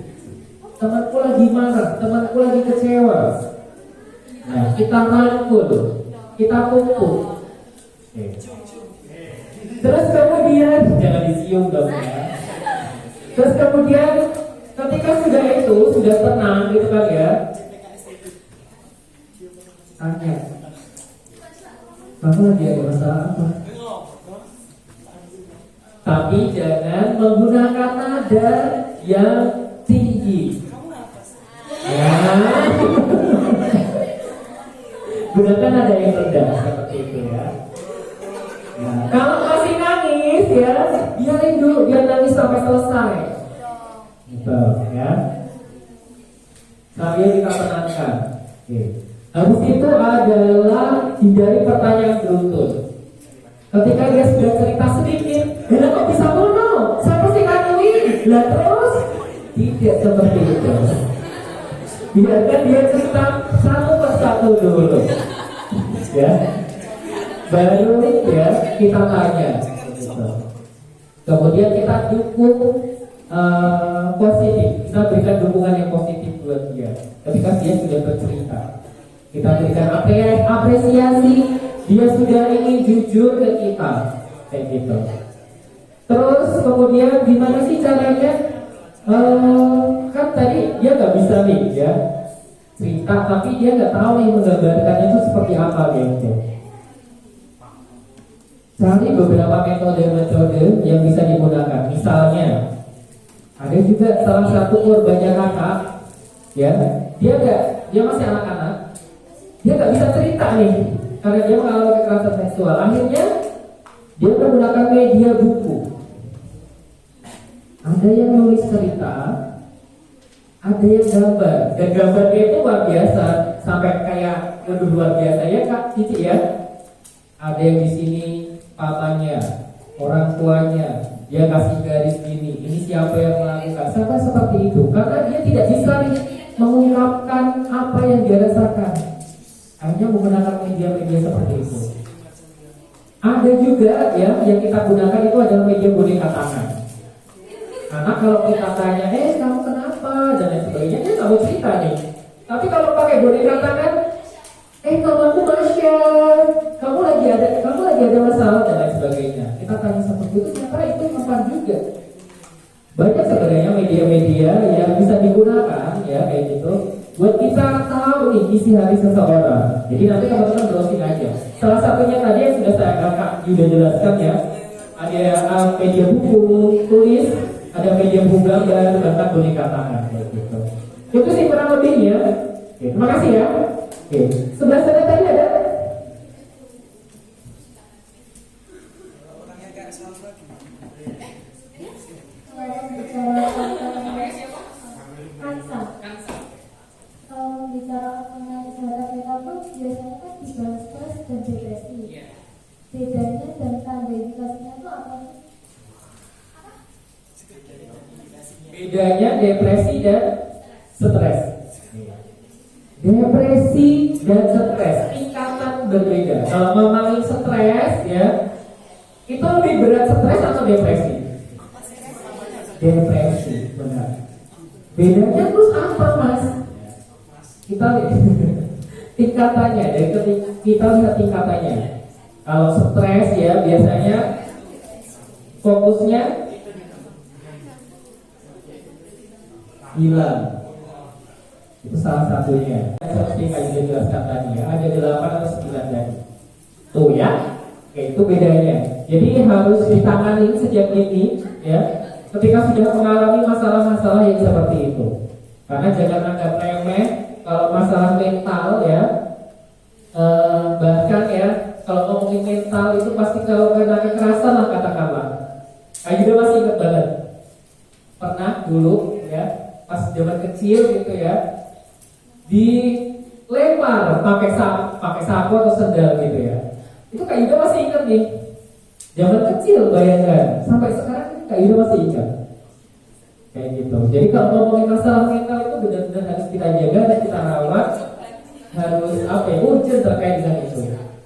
A: temanku lagi marah, temanku lagi kecewa. Nah, kita rangkul, kita pupuk. Terus kemudian jangan disium dong ya. Terus kemudian ketika sudah tenang gitu kan ya, tanya, kamu lagi ada masalah apa? Tapi jangan menggunakan nada yang tinggi. Ya. Gunakan nada yang rendah seperti itu ya. Nah, kalau masih nangis ya, biarin dulu, biar nangis sampai selesai. Gitu ya. Sambil kita tenangkan. Oke. Habis itu adalah hindari pertanyaan beruntun. Ketika dia sudah cerita sedikit, kok bisa mono? Siapa sih kanui? Lah terus tidak seperti itu. Biarkan dia cerita satu persatu dulu, ya. Baru ya kita tanya. Gitu. Kemudian kita dukung positif. Kita berikan dukungan yang positif buat dia. Ketika dia sudah bercerita, kita berikan apresiasi. Dia sudah ingin jujur ke kita, kayak gitu. Terus kemudian gimana sih caranya? Kan tadi dia nggak bisa nih ya cerita, tapi dia nggak tahu yang menggambarkannya itu seperti apa gitu. Cari beberapa metode yang bisa digunakan. Misalnya ada juga salah satu korbannya kakak, ya dia masih anak-anak, dia nggak bisa cerita nih karena dia mengalami kekerasan seksual. Akhirnya dia menggunakan media buku. Ada yang nulis cerita, ada yang gambar, dan gambarnya itu luar biasa, sampai kayak luar biasa ya Kak Cici ya. Ada yang di sini papanya, orang tuanya, dia kasih garis gini, ini siapa yang melakukan, sampai seperti itu, karena dia tidak bisa mengungkapkan apa yang dia rasakan, hanya menggunakan media-media seperti itu. Ada juga ya yang kita gunakan itu adalah media boneka tangan. Karena kalau kita tanya, kamu kenapa dan lain sebagainya, dia nggak mau cerita nih. Tapi kalau pakai boneka tangan, kamu masya, kamu lagi ada masalah dan lain sebagainya. Kita tanya seperti itu, ternyata itu mempan juga. Banyak sebenarnya media-media yang bisa digunakan ya kayak gitu, buat kita tahu nih isi hati seseorang. Jadi nanti teman-teman browsing aja. Salah satunya tadi yang sudah saya kakak juga jelaskan ya, ada media buku tulis, ada media buku gambar, bahkan boneka tangan kayak gitu. Itu sih kurang lebihnya. Oke, terima kasih ya. Oke, sebelah sana tadi ada.
B: Bicara mengenai kesehatan mental tuh biasanya kan dibahas stres dan depresi. Bedanya dan tanda indikasinya itu apa sih?
A: Bedanya depresi dan stres. Depresi dan stres tingkatan berbeda. Kalau ngomongin stres ya, itu lebih berat stres atau depresi? Depresi, benar. Bedanya terus apa mas? Kita lihat tingkatannya, dari kita lihat tingkatannya. Kalau stres ya biasanya fokusnya hilang. Itu salah satunya. Seperti yang saya jelaskan tadi ya, ada 8 atau 9 tadi. Tuh ya. Oke, itu bedanya. Jadi harus ditangani sejak ini ya, ketika sudah mengalami masalah-masalah yang seperti itu. Karena jangan anggap remeh kalau masalah mental ya. Bahkan ya, kalau ngomongin mental itu pasti kalau kena kekerasan lah katakanlah. Saya juga masih ingat banget. Pernah dulu ya, pas zaman kecil gitu ya, dilempar pakai sapu atau sendal gitu ya. Itu Kak Yuda masih ingat nih. Zaman kecil bayangkan, sampai sekarang Kak Yuda masih ingat. Kayak gitu. Jadi kalau ngomongin masalah mental itu benar-benar harus kita jaga dan kita rawat, harus urgent terkait dengan itu.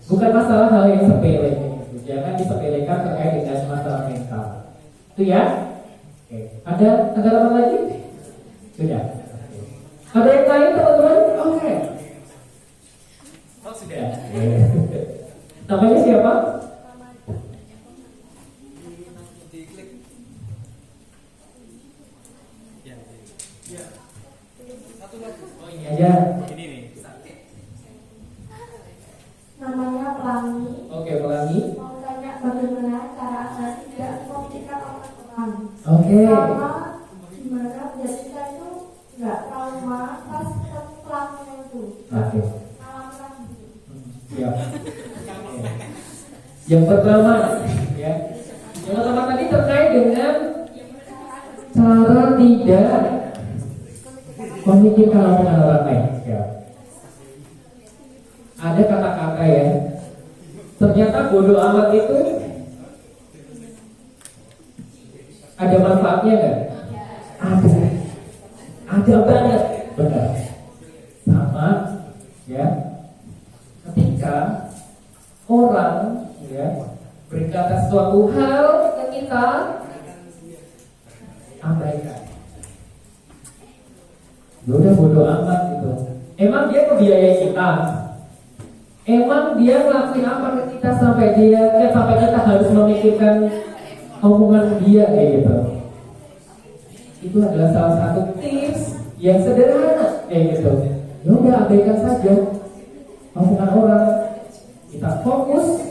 A: Bukan masalah hal yang sepele gitu. Jangan disepelekan terkait dengan masalah mental. Itu ya. Oke. Ada apa lagi? Sudah. Ada yang lain teman-teman? Oke. Oh sudah. Namanya siapa? Oh ini aja. Ini nih.
B: Namanya Pelangi.
A: Oke, Pelangi.
B: Mau tanya bagaimana cara Anda tidak memikirkan orang.
A: Oke.
B: Sama gimana biar kita itu nggak trauma pas ketemu pelakunya itu.
A: Oke.
B: Alamilah gitu.
A: Ya. Yang pertama, ya. Yang pertama tadi terkait dengan cara tidak memikirkan omongan orang lain. Ya. Ada kata-kata ya. Ternyata bodoh amat itu ada manfaatnya nggak? Ada banget, benar. Sama, ya. Ketika orang, ya, berkata suatu hal ke kita, abaikan. Udah bodoh amat gitu. Emang dia ngebiayai kita? Emang dia ngelakuin apa ke kita sampai kita harus memikirkan omongan dia kayak gitu? Itu adalah salah satu tips yang sederhana kayak gitu. Ya udah abaikan saja omongan orang. Kita fokus,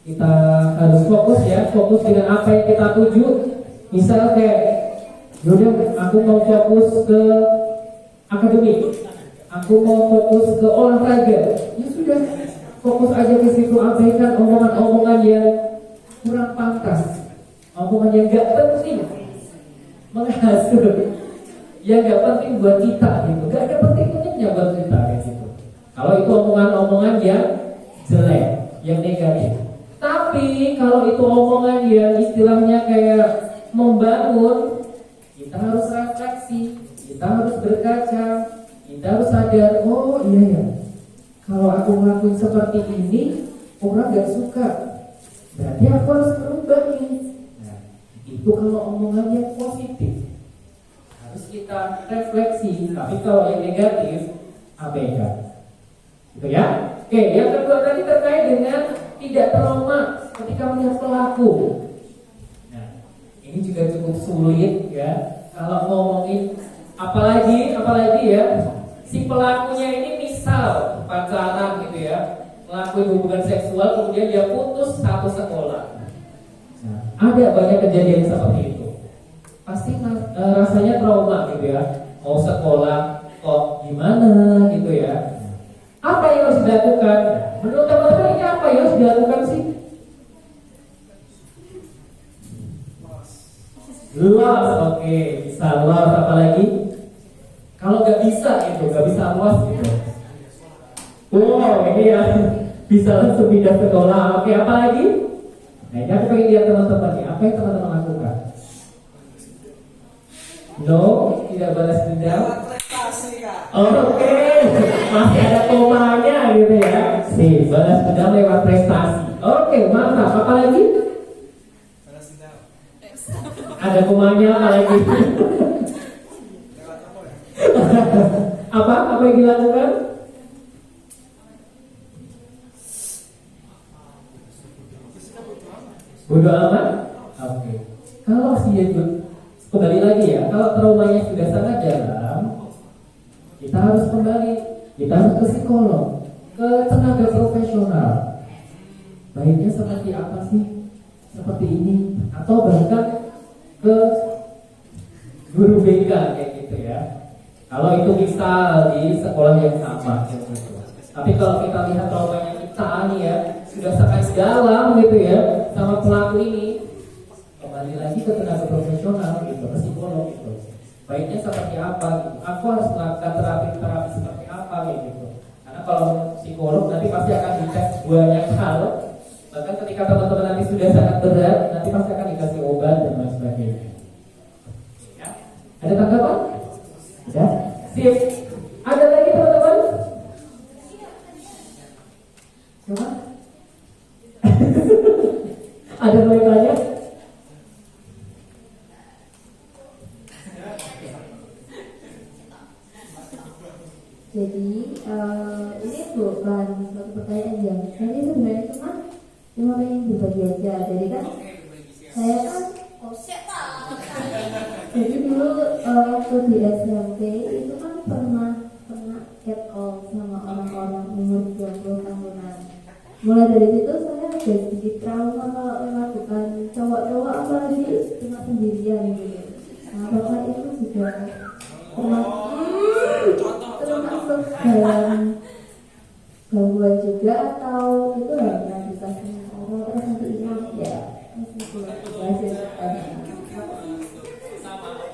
A: kita harus fokus ya, fokus dengan apa yang kita tuju. Misal kayak, yaudah aku mau fokus ke akademik, aku mau fokus ke olahraga. Ya sudah, fokus aja ke situ, abaikan omongan-omongan yang kurang pantas, omongan yang gak penting, menghasut, yang gak penting buat kita gitu, gak ada penting-pentingnya buat kita gitu. Kalau itu omongan-omongan yang jelek, yang negatif. Tapi kalau itu omongan yang istilahnya kayak membangun, kita harus refleksi, kita harus berkaca, kita harus sadar, oh iya ya, kalau aku ngelakuin seperti ini, orang gak suka, berarti aku harus berubah nih. Nah, itu kalau omongan yang positif, harus kita refleksi. Tapi kalau yang negatif, abaikan. Gitu ya. Oke, yang kedua tadi terkait dengan tidak trauma ketika melihat pelaku. Nah, ini juga cukup sulit ya. Kalau ngomongin apalagi ya, si pelakunya ini misal pacaran gitu ya, ngelakuin hubungan seksual kemudian dia putus satu sekolah. Nah, ada banyak kejadian seperti itu. Pasti rasanya trauma gitu ya. Mau sekolah kok gimana gitu ya. Apa yang harus dilakukan? Menurut teman-teman ini apa yang harus dilakukan sih? Luas, oke. Bisa luas apa lagi? Kalau nggak bisa itu, nggak bisa luas gitu. Wow, ini ya bisa langsung pindah sekolah. Oke, apa lagi? Nah, ini aku pengen lihat teman-teman nih. Apa yang teman-teman lakukan? No, tidak balas dendam. Oke, masih ada komanya gitu ya. Sih, balas dendam lewat prestasi. Oke, mantap. Apa lagi? Ada komanya apa lagi? Apa yang dilakukan? Bodoh amat? Oke. Kalau kembali lagi ya, kalau traumanya sudah sangat dalam, kita harus kembali, kita harus ke psikolog, ke tenaga profesional. Baiknya seperti apa sih? Seperti ini, atau bahkan ke guru BK kayak gitu ya. Kalau itu misal di sekolah yang sama gitu. Tapi kalau kita lihat traumanya kita nih ya, sudah sangat dalam gitu ya sama pelaku ini, kembali lagi ke tenaga profesional gitu, ke psikolog gitu. Baiknya seperti apa gitu. Aku harus melakukan terapi seperti apa gitu. Karena kalau psikolog nanti pasti akan dites banyak hal. Bahkan ketika teman-teman nanti sudah sangat berat, nanti pasti akan dikasih obat dan lain sebagainya. Ya. Ada tanggapan? Ya. Sip. Ada lagi teman-teman? Coba. Ada yang tanya?
B: Jadi ini bukan suatu pertanyaan ya. Ini sebenarnya cuma pengen berbagi aja. Jadi kan saya kan jadi dulu waktu di SMP itu kan pernah catcall sama orang-orang umur 20 tahunan. Mulai dari situ saya ada sedikit trauma kalau melakukan cowok-cowok apalagi cuma sendirian gitu. Nah, bapak itu juga termasuk dalam gangguan juga atau itu hanya dikasih orang terus nanti hilang ya masih belajar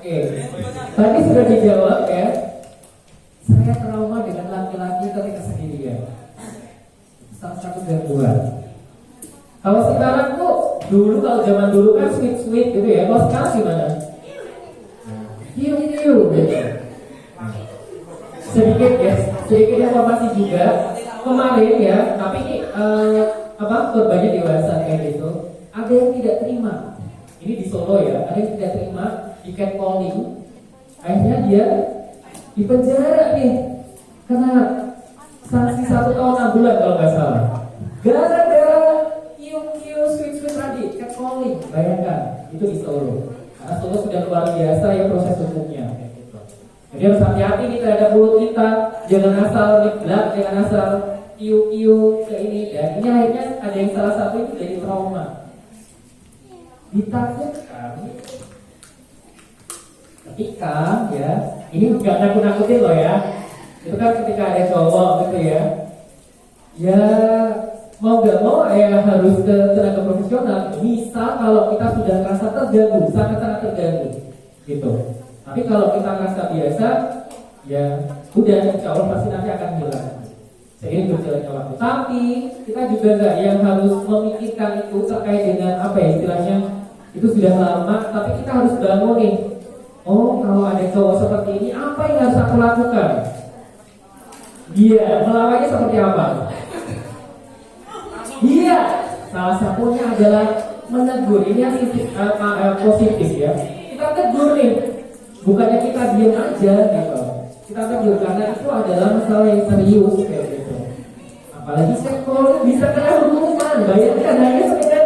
A: Oke, tadi sudah dijawab ya. Saya trauma dengan laki-laki ketika sendirian. Salah satu gangguan. Kalau sekarang tuh dulu kalau zaman dulu kan sweet gitu ya. Kalau sekarang gimana? Hiu gitu. Sedikit informasi juga kemarin ya. Tapi ini korbannya dewasa kayak gitu. Ada yang tidak terima. Ini di Solo ya. Ada yang tidak terima di catcalling. Akhirnya dia di penjara nih karena sanksi 1 tahun 6 bulan kalau nggak salah. Gara-gara sweet tadi catcalling. Bayangkan itu di Solo. Karena Solo sudah luar biasa ya proses hukumnya. Jadi harus hati-hati nih terhadap mulut kita. Jangan asal ngeblak, jangan asal iu ke ini. Dan ini akhirnya ada yang salah satu itu jadi trauma. Ditakutkan ketika ya, ini nggak nakut-nakutin loh ya. Itu kan ketika ada cowok gitu ya. Ya mau nggak mau ya harus ke tenaga profesional. Misal kalau kita sudah merasa terganggu, sangat-sangat terganggu gitu. Tapi kalau kita merasa biasa, ya udah insya Allah pasti nanti akan hilang. Seiring berjalannya waktu. Tapi kita juga nggak yang harus memikirkan itu terkait dengan apa ya istilahnya itu sudah lama. Tapi kita harus bangun nih. Oh kalau ada cowok seperti ini, apa yang harus aku lakukan? Iya, melawannya seperti apa? Iya, salah satunya adalah menegur. Ini yang positif ya. Kita tegur nih, bukannya kita diam aja gitu. Kita tegur karena itu adalah masalah yang serius kayak gitu. Apalagi sekolah bisa kena hukuman, bayangkan hanya sekedar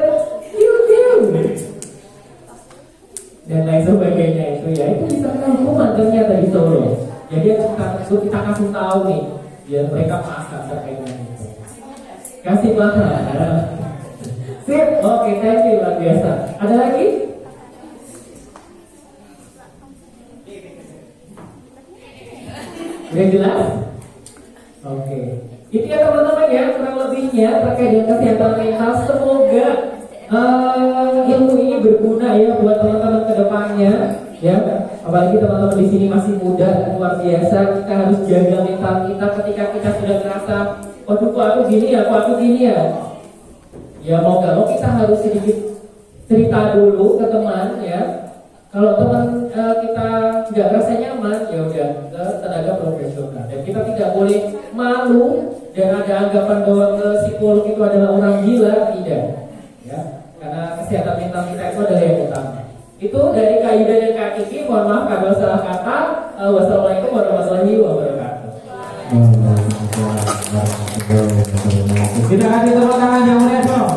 A: dan lain sebagainya itu ya itu bisa kena hukuman ternyata di Solo. Jadi kita kasih tahu nih biar mereka paham terkait dengan itu. Kasih paham. Sip, oke, thank you luar biasa. Ada lagi? Udah jelas? Oke. Itu ya teman-teman ya kurang lebihnya terkait dengan kesehatan mental. Semoga ilmu ini berguna ya buat teman-teman kedepannya ya. Apalagi teman-teman di sini masih muda dan luar biasa. Kita harus jaga mental kita ketika kita sudah merasa, waduh kok aku gini ya, ya mau gak mau kita harus sedikit cerita dulu ke teman ya. Kalau teman kita nggak rasa nyaman, ya udah ke tenaga profesional. Dan kita tidak boleh malu dan ada anggapan bahwa psikolog itu adalah orang gila, tidak. Ya, karena kesehatan mental kita itu adalah yang utama. Itu dari Kak Yuda dan Kak Kiki. Mohon maaf kalau salah kata. Wassalamualaikum warahmatullahi wabarakatuh.
D: Kita kasih tepuk tangan yang meriah dong.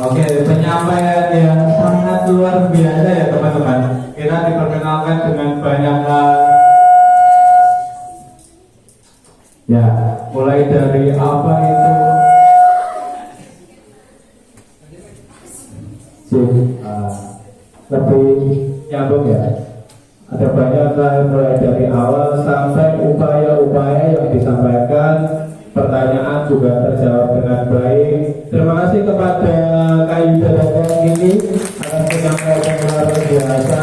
D: Oke, penyampaian yang sangat luar biasa ya teman-teman. Kita diperkenalkan dengan banyak hal. Ya, mulai dari apa itu lebih nyambung ya. Ada banyak hal mulai dari awal sampai upaya-upaya yang disampaikan. Pertanyaan juga terjawab dengan baik. Terima kasih kepada Kak Yuda dan Kak Kiki atas penyampaian luar biasa.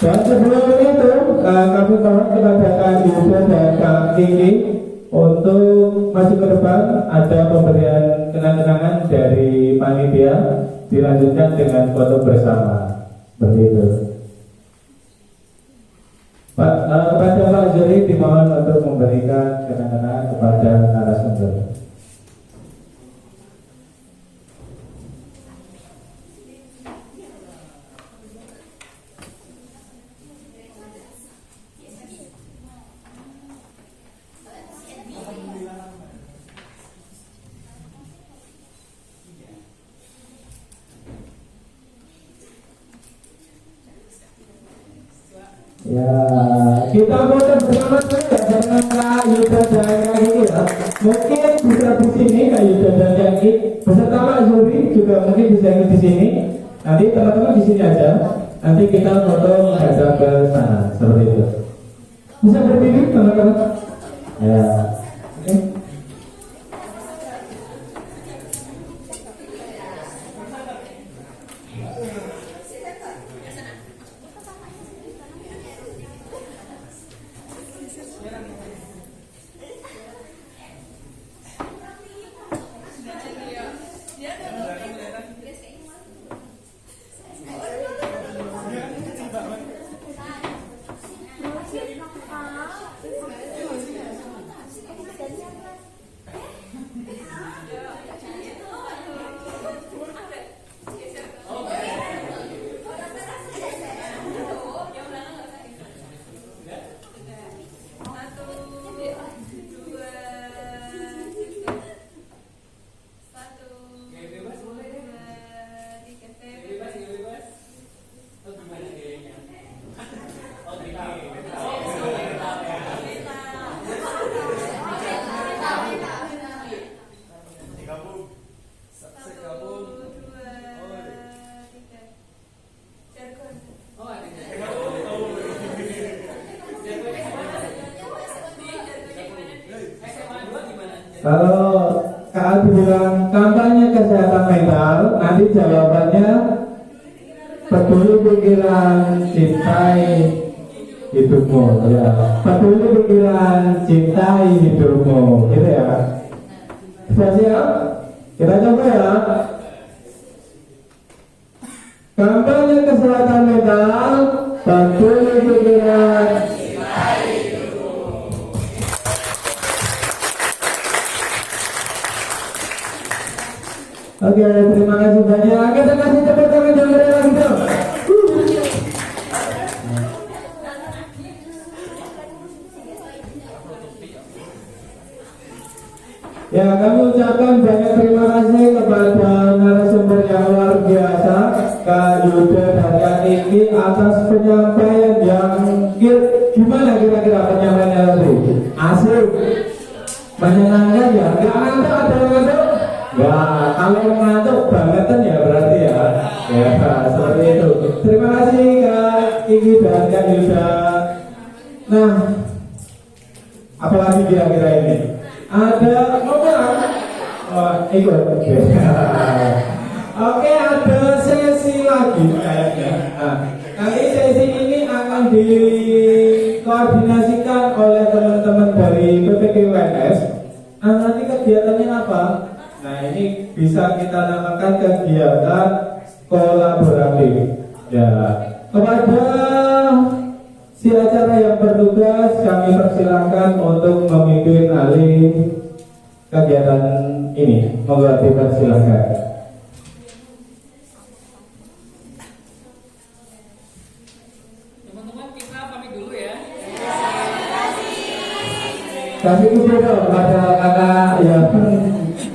D: Dan sebelum itu kami mohon kepada Kak Yuda dan Kak Kiki untuk maju ke depan, ada pemberian kenang-kenangan dari panitia, dilanjutkan dengan foto bersama. Begitu. Kepada Pak Zuri dimohon untuk memberikan kenang-kenangan kepada narasumber. Ya, kita boleh bersama saja dengan Kak Yuda dan Kak Kiki ya. Mungkin bisa di sini Kak Yuda dan Kak Kiki beserta Pak Zuri juga mungkin bisa ikut di sini. Nanti teman-teman di sini aja. Nanti kita foto menghadap ke sana seperti itu. Bisa berdiri teman-teman. Ya. Oke. Kalau Kak Aldi bilang kampanye kesehatan mental, nanti jawabannya peduli pikiran cintai hidupmu, ya. Peduli pikiran cintai hidupmu, gitu ya. Sudah siap? Kita coba ya. Kampanye kesehatan mental, peduli pikiran. Oke, terima kasih banyak. Kita kasih tepuk tangan yang meriah lagi dong. Ya, kami ucapkan banyak terima kasih kepada narasumber yang luar biasa, Kak Yuda dan Kak Niki, atas penyampaian yang gimana kira-kira penyampaiannya tadi? Asik, menyenangkan ya? Nggak ngantuk, ada yang ngantuk? Ya, kalau ngantuk bangetan ya berarti ya. Ya, seperti itu. Terima kasih Kak Niki dan Kak Yuda. Nah, apalagi kira-kira ini? Ada ikut. Oke, ada sesi lagi kayaknya. Nah, nanti sesi ini akan dikoordinasikan oleh teman-teman dari PPKUNS. Nah, nanti kegiatannya apa? Nah, ini bisa kita namakan kegiatan kolaboratif. Ya, kepada si acara yang bertugas kami persilahkan untuk memimpin alih kegiatan ini. Monggo dipersilahkan.
A: Teman-teman, kita pamit dulu ya.
D: Kasih kuda dong pada kakak yang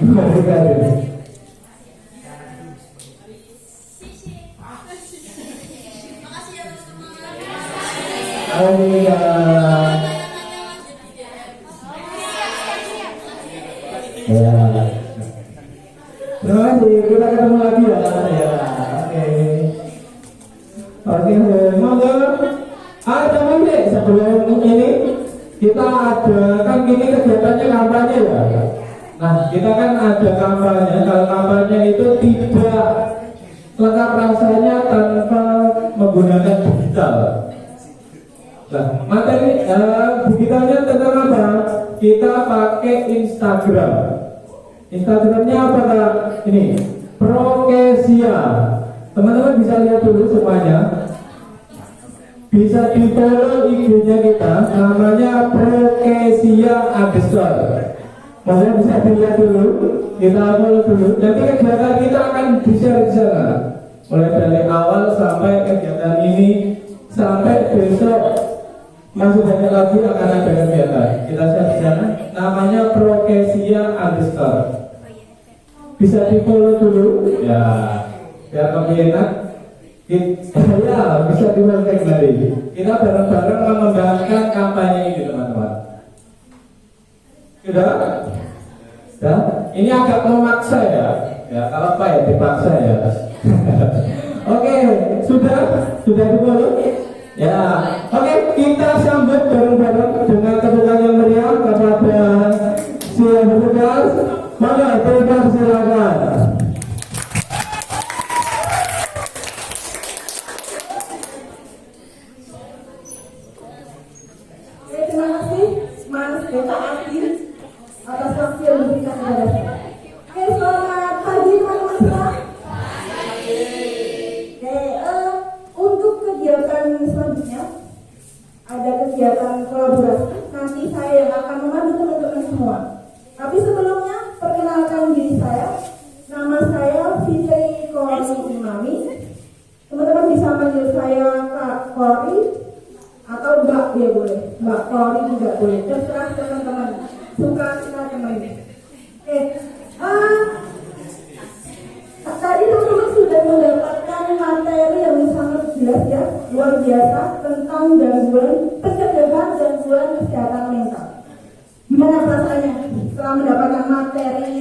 D: bertugas. Oh iya. Ya. Terima kasih. Kita ketemu lagi ya. Ya. Oke. Monggo. Ada mungkin sebelum ini kita ada kan ini kegiatannya kampanye ya. Nah, kita kan ada kampanye. Kalau kampanye itu tidak lengkap rasanya tanpa menggunakan digital. Nah, materi digitalnya tentang apa? Kita pakai Instagram. Instagramnya apa Kak? Ini Prokesia. Teman-teman bisa lihat dulu semuanya. Bisa di follow IG-nya kita, namanya Prokesia _ Mungkin bisa dilihat dulu, kita follow dulu. Nanti kegiatan kita akan di-share di sana. Mulai dari awal sampai kegiatan ini sampai besok. Masih banyak lagi akan ada kegiatan. Kita share di sana. Namanya Prokesia _ Bisa di follow dulu, ya. Biar kami enak. Ya, bisa di follow kembali. Kita bareng-bareng mengembangkan kampanye ini, teman-teman. Sudah? Sudah? Ini agak memaksa ya. Ya, kalau apa ya dipaksa ya. Oke, sudah di follow. Ya, oke, kita sambut bareng-bareng dengan tepuk tangan yang meriah kepada
B: Bapak Adil atas waktu yang diberikan kepada saya. Oke, selamat pagi teman-teman semua. Oke, untuk kegiatan selanjutnya ada kegiatan kolaborasi. Nanti saya yang akan memandu teman-teman semua. Tapi sebelumnya perkenalkan diri saya. Nama saya Fitri Kori Imami. Teman-teman bisa panggil saya Kak Kori atau Mbak, dia boleh. Mbak Kori juga boleh. Terserah teman-teman. Suka kita teman. Oke. Tadi teman-teman sudah mendapatkan materi yang sangat jelas ya, luar biasa tentang gangguan pencegahan gangguan kesehatan mental. Gimana perasaannya setelah mendapatkan materi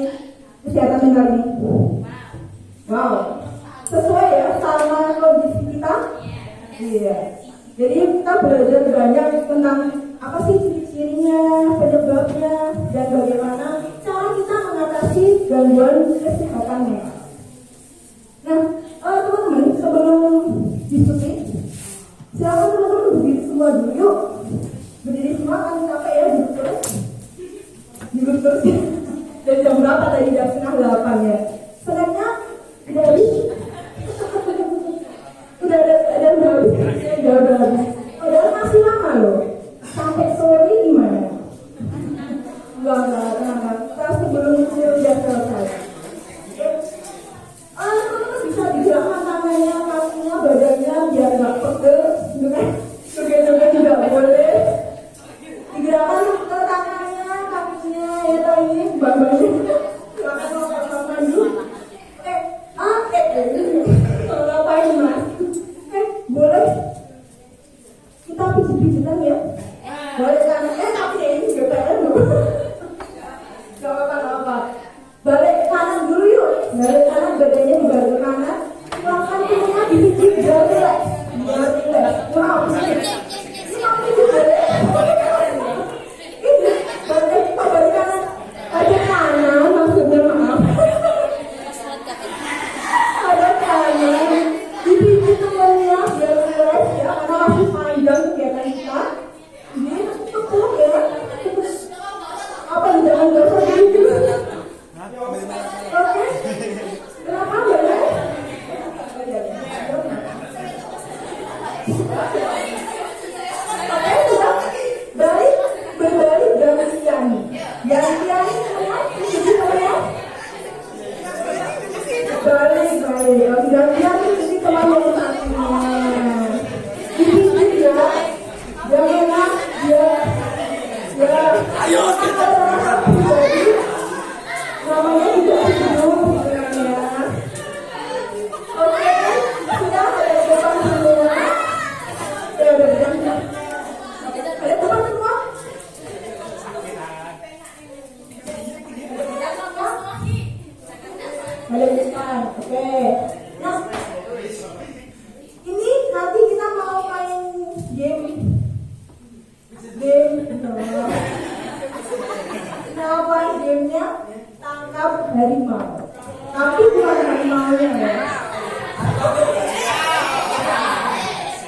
B: kesehatan mental ini? Wow, sesuai ya sama kondisi kita? Iya. Jadi kita belajar banyak tentang apa sih ciri-cirinya, penyebabnya, dan bagaimana cara kita mengatasi gangguan kesehatan mental. Nah, teman-teman, sebelum diskusi, silakan teman-teman berdiri semua dulu yuk. Berdiri semua kan capek ya, duduk terus. Duduk terus ya. Dan jam berapa tadi? Jam 7:30 ya. Senangnya dari udah ada habis. Udah habis. Padahal masih lama loh. Sampai sore gimana? Enggak, tenang. Kita sebelum itu udah selesai. Teman-teman bisa digerakkan tangannya, kakinya, badannya biar nggak pegel, gitu kan? Juga juga boleh. Digerakkan ke tangannya, kakinya, ya tahu ini bambangnya. Silakan mau maju. Oke, kalau ngapain mas? Boleh. Kita pijit-pijitan ya. Boleh kan? Tapi ini juga kan dulu. Gak apa-apa. Balik kanan dulu yuk. Balik kanan, badannya dibawa ke kanan. Silakan punya dipijit biar relax. Biar relax. Wow. Ini kamu juga deh. Balik kanan. Ada kanan maksudnya maaf. Ada kanan. Dipijit temennya biar relax ya. Karena masih panjang kegiatan kita. Ini tepuk ya. Apa yang jangan gosok gitu. Oke, kenapa boleh? Oke, sudah berbalik gantian. Gantian semua, semuanya. Balik. Gantian ini teman yang satunya. Dipijit ya, jangan ya. Ayo kita. Namanya juga hidup ya. Oke, sudah ada depan semua. Ada depan semua. Ada depan. Oke. Nah, ini nanti kita mau main game. Nama gamenya tangkap harimau. Tapi bukan harimaunya ya.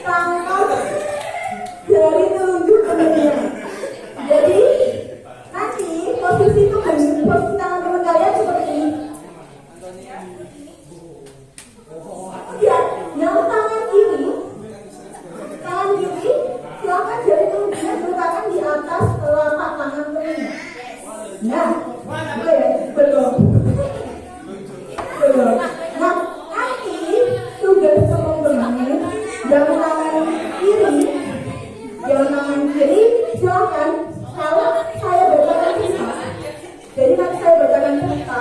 B: Tangkap dari telunjuk temennya. Jadi nanti posisi tangan teman kalian seperti ini. Ya, yang tangan kiri silakan jari telunjuknya diletakkan di atas telapak tangan temennya. Nah, belum. Nah, nanti tugas teman-teman yang tangan kiri silakan kalau saya bacakan cerita. Jadi nanti saya bacakan cerita.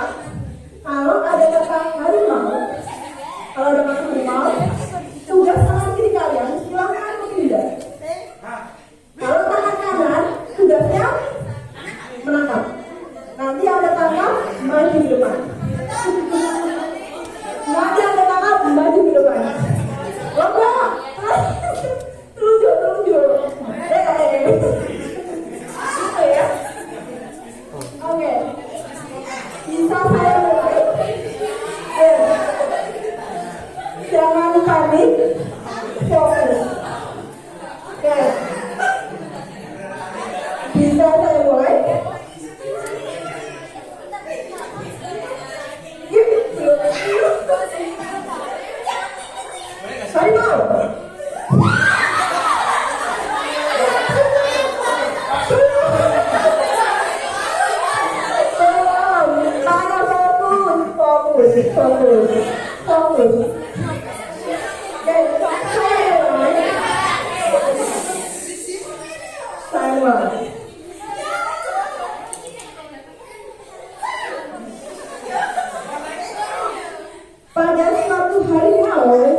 B: Kalau ada kata harimau, tugas tangan kiri kalian silakan berpindah. Kalau tangan kanan, tugasnya menangkap. Nanti ada tangkap, maju ke depan. Nanti ada tangkap, maju ke depan. Lomba, telunjuk. Gitu ya. Oke. Bisa saya mulai? Jangan panik, fokus. Oke. Bisa saya mulai? Fokus. Sama. Pada suatu hari malam,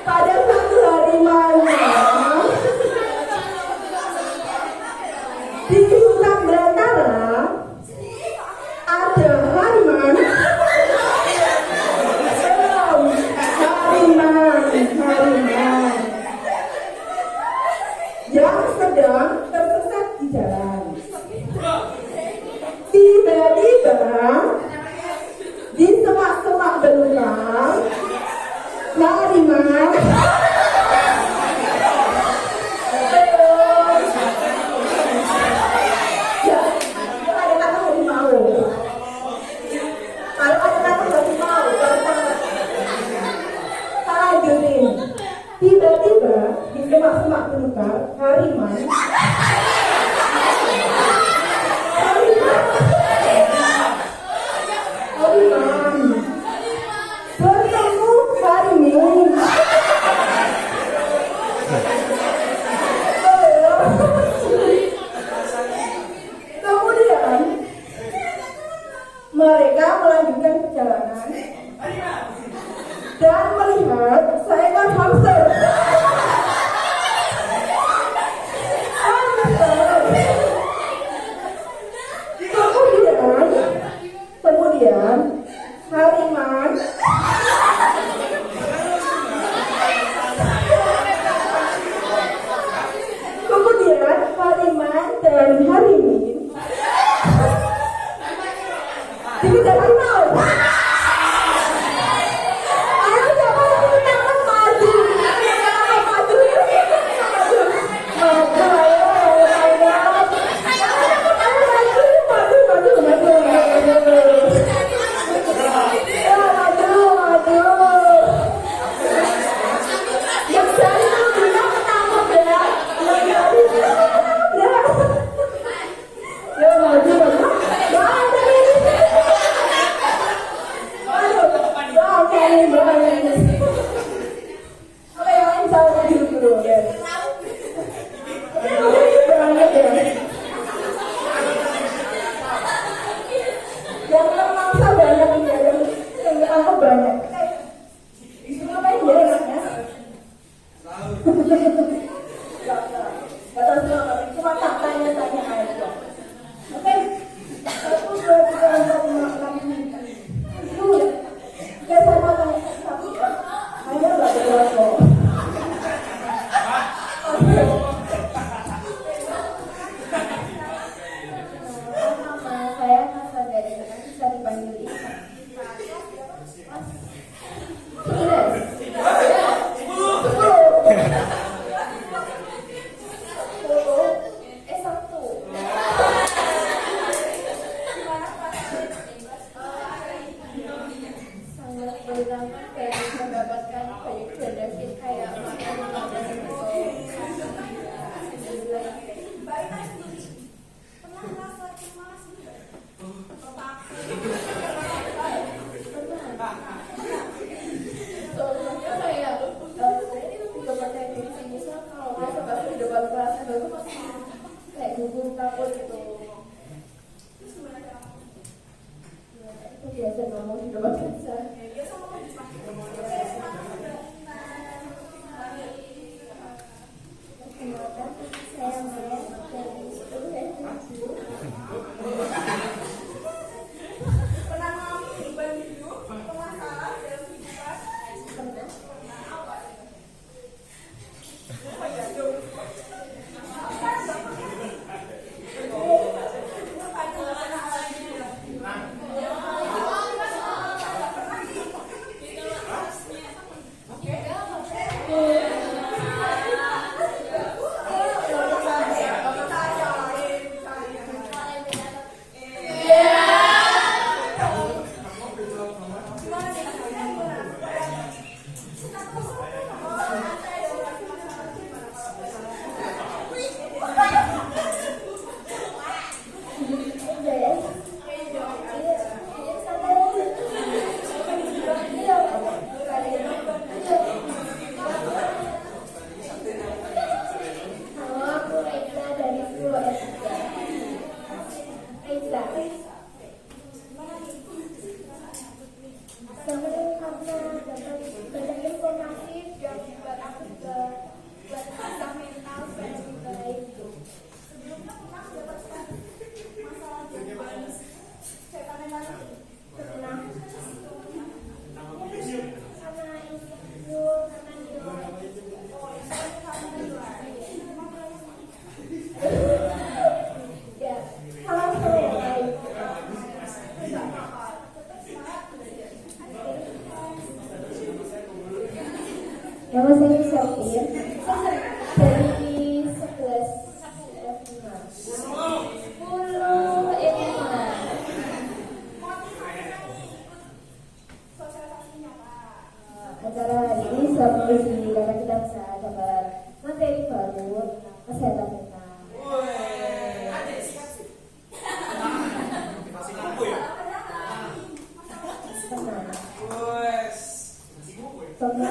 B: pada suatu hari malam di hutan belantara ada harimau. Harimau yang sedang tersesat di jalan. Tiba-tiba di semak-semak belukar harimau ya, ada kata harimau. Kalau ada kata harimau, lanjutin. Tiba-tiba di semak-semak belukar harimau bertemu harimau. Kemudian mereka melanjutkan perjalanan dan melihat seekor hamster. Kemudian harimau dan harimau dikejar harimau. Nama saya Syafir. Dari 11 F5. 10 F5. Acara hari ini seperti karena kita bisa dapat materi baru kesehatan mental. Tenang.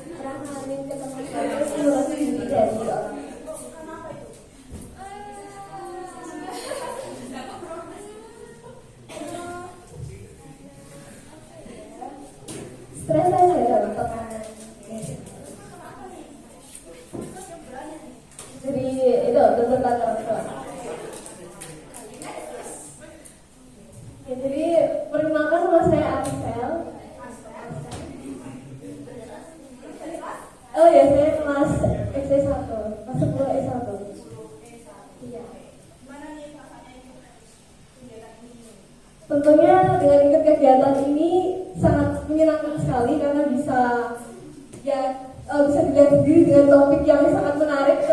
B: Pernah ngalamin ketemu saya terus diri dari orang. Stres aja dalam tekanan. Jadi itu tuntutan orang tua. Ya, jadi perkenalkan nama saya Arisel. Oh ya, saya kelas SD1, kelas 10 S1. Iya. Tentunya dengan ikut kegiatan ini sangat menyenangkan sekali karena bisa dilihat sendiri dengan topik yang sangat menarik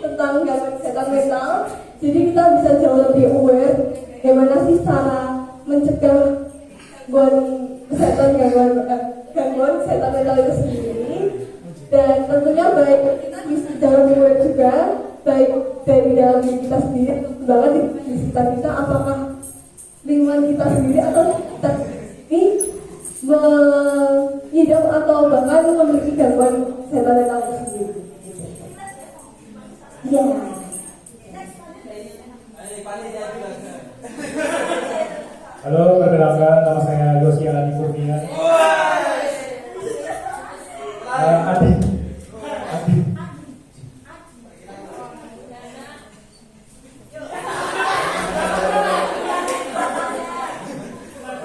B: tentang gangguan kesehatan mental. Jadi kita bisa jauh lebih aware bagaimana sih cara mencegah gangguan kesehatan mental itu sendiri. Dan tentunya baik kita bisa jauh lebih aware juga, baik dari dalam diri kita sendiri, bahkan di sekitar kita, apakah lingkungan kita sendiri atau kita ini mengidap atau bahkan memiliki gangguan kesehatan mental itu sendiri. Ya.
E: Halo, perkenalkan nama saya Yosi Alani Kurnia. Adi.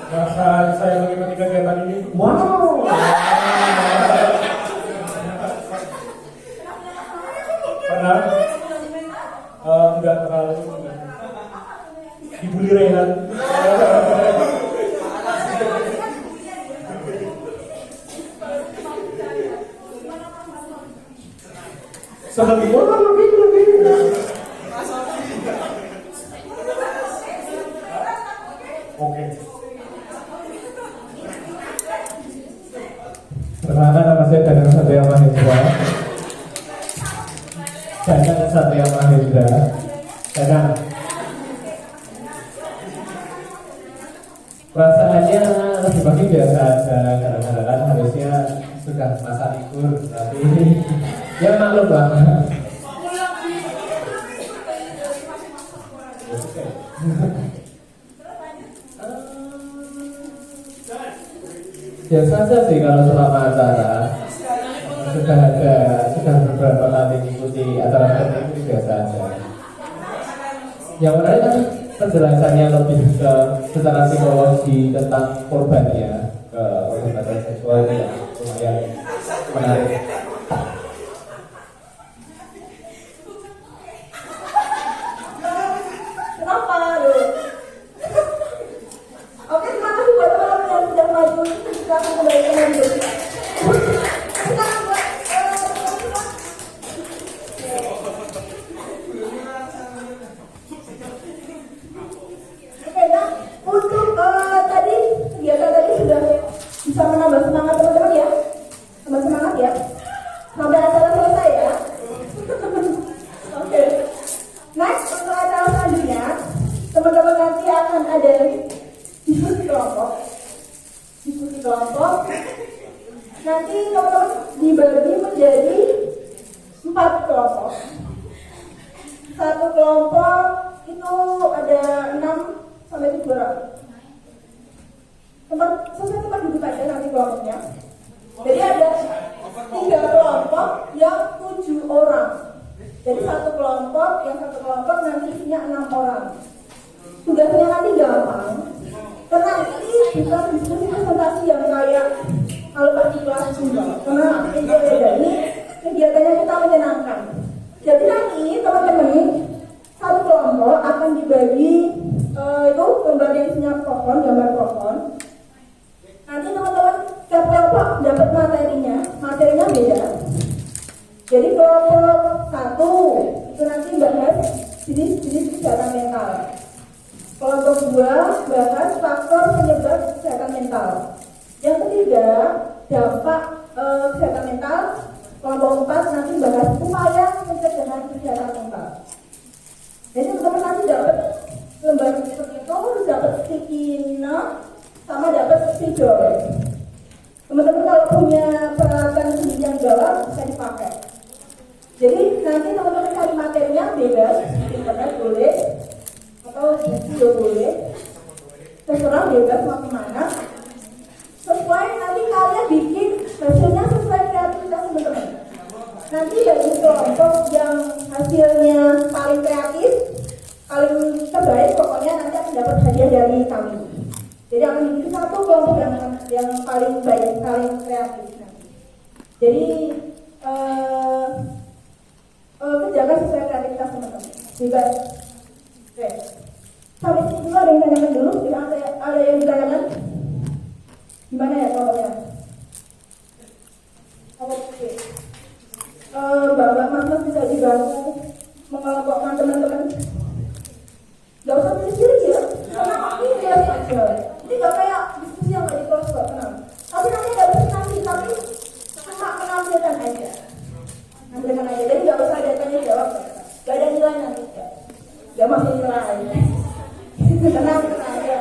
E: Saat saya mengikuti kegiatan ini, wow. Pernah? Enggak terlalu. Dibully Rehan. Lebih. Oke.
D: Perkenalkan nama saya Danang Satria Mahendra. Danang Satria Mahendra. Danang. Perasaannya lebih pagi biasa aja, kadang-kadang harusnya sudah masa libur, tapi ya maklum lah. Biasa saja sih kalau selama acara sudah beberapa kali mengikuti acara seperti ini, biasa aja. Yang menarik kan penjelasannya lebih ke secara psikologi tentang korbannya ke kejahatan seksual ini ya, lumayan menarik.
B: Kenapa lu? Oke, terima kasih buat teman-teman yang sudah maju. Silakan kembali ke maju. Silakan buat Oke, nah untuk tadi kegiatan tadi sudah bisa menambah semangat teman-teman ya. Tambah semangat ya. Sampai acara selesai ya. Oke. Next, untuk acara selanjutnya, teman-teman nanti akan ada diskusi kelompok. Nanti teman-teman dibagi menjadi 4 kelompok. Satu kelompok itu ada 6 sampai 7 orang. Sesuai tempat duduk aja nanti kelompoknya. Jadi ada 3 kelompok yang 7 orang. Jadi satu kelompok nanti isinya 6 orang. Tugasnya nanti gampang. Karena nanti bukan diskusi presentasi yang kayak kalau pas di kelas juga. Karena ini kegiatannya kita menyenangkan. Jadi nanti teman-teman satu kelompok akan dibagi itu gambar yang isinya pohon, gambar pohon. Nanti teman-teman setiap kelompok dapat materinya beda. Jadi kelompok 1 itu nanti bahas jenis kesehatan mental. Kelompok 2 bahas faktor penyebab kesehatan mental. Yang ketiga, dampak kesehatan mental. Kelompok 4 nanti bahas upaya pencegahan kesehatan mental. Jadi teman-teman nanti dapat lembar seperti itu, dapat sticky note, sama dapat spidol. Teman-teman kalau punya peralatan sendiri yang gawat bisa dipakai. Jadi nanti teman-teman cari materinya bebas, di internet boleh, atau di video boleh, terserah bebas mau kemana. Sesuai nanti kalian bikin hasilnya sesuai kreativitas teman-teman. Nanti bagi kelompok yang hasilnya paling kreatif, paling terbaik, pokoknya nanti akan dapat hadiah dari kami. Jadi akan dibikin satu kelompok yang paling baik, paling kreatif. Jadi kerjakan sesuai kreativitas teman-teman. Juga, oke. Sampai sini dulu ada yang tanyakan dulu. Ada yang ditanyakan? Gimana ya kelompoknya? Oke. Bapak Mas bisa dibantu mengelompokkan teman-teman. Gak usah pilih-pilih ya, karena ini jelas saja. Ini gak kayak diskusi yang gak di kelas, gak kenal. Tapi nanti gak presentasi, tapi cuma menampilkan aja. Nampilkan aja, jadi gak usah ada tanya jawab. Gak ada nilai nanti. Gak masih nilai. Tenang aja.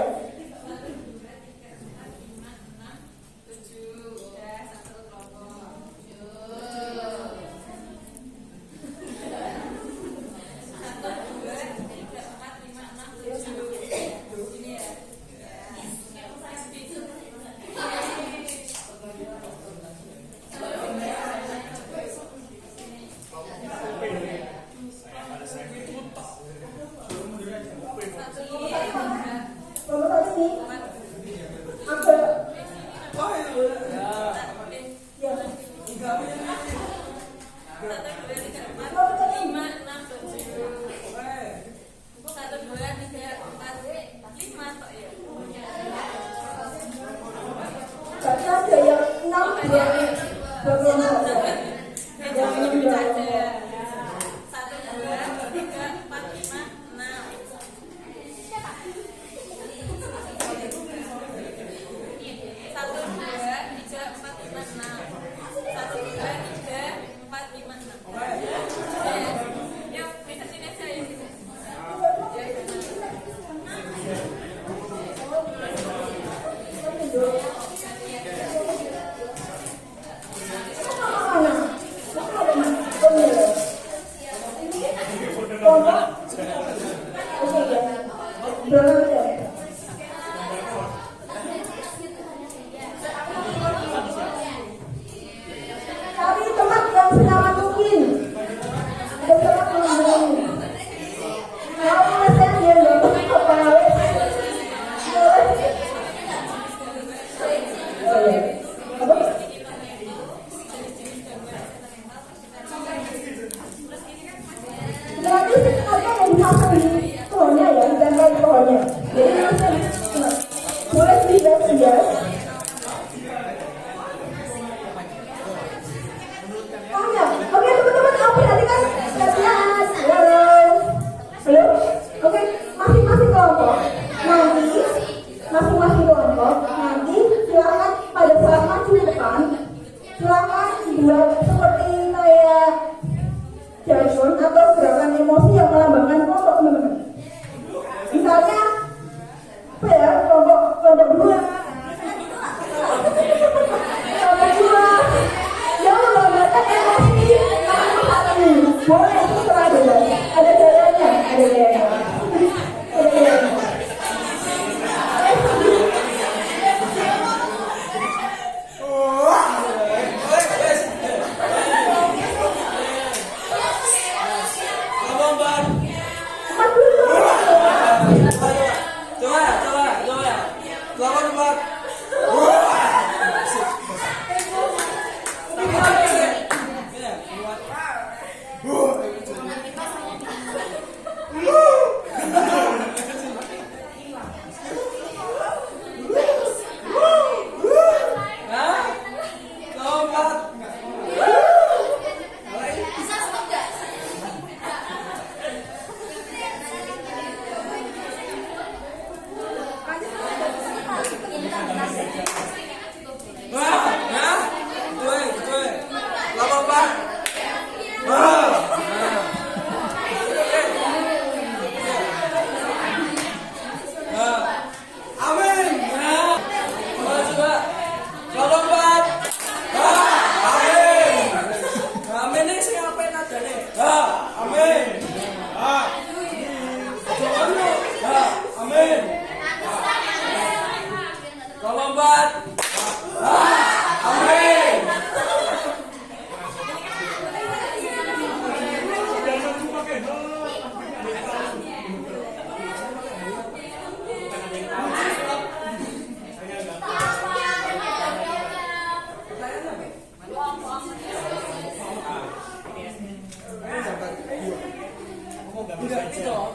C: Enggak, ini loh.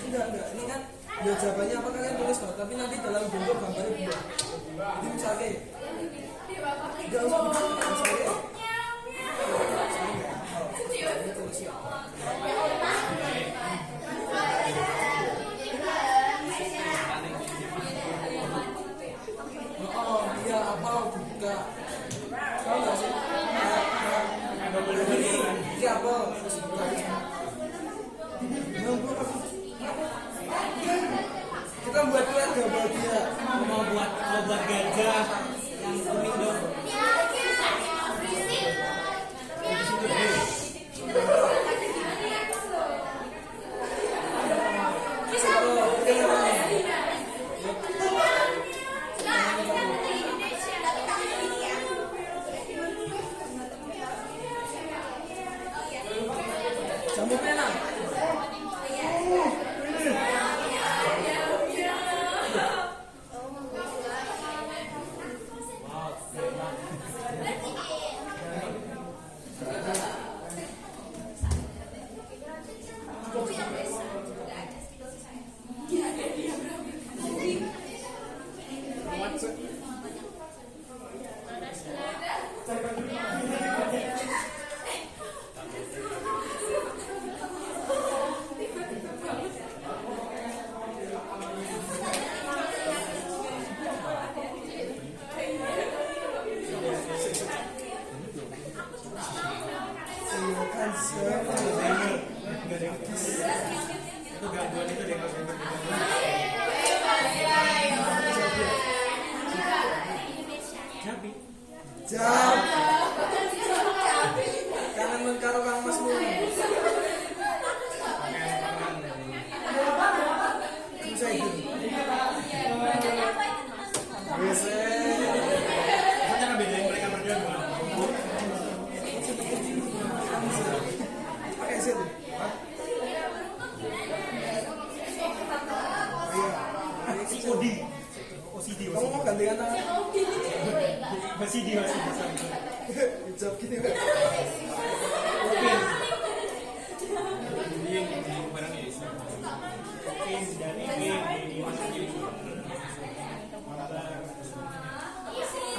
C: Enggak. Ini kan ya jawabannya apa kalian tulis loh, tapi nanti dalam bentuk gambarnya dua. Jadi misalnya enggak usah misalnya. Oh, iya apa buka. Tahu enggak sih? Ini apa? Terus buka. Kita buat keluarga bahagia.
F: Mau buat gajah yang kuning dong.
C: Jambu merah.
F: Itu gangguan itu deh.
C: Jam. Kangen men karo Kang Masmu. Bisa itu. Bisa.
F: Cara bedain mereka berdua gimana?
C: Pakai sih.
F: OCD.
C: Kamu mau gantian tangan?
F: Masih di.
C: Hijab gitu kan?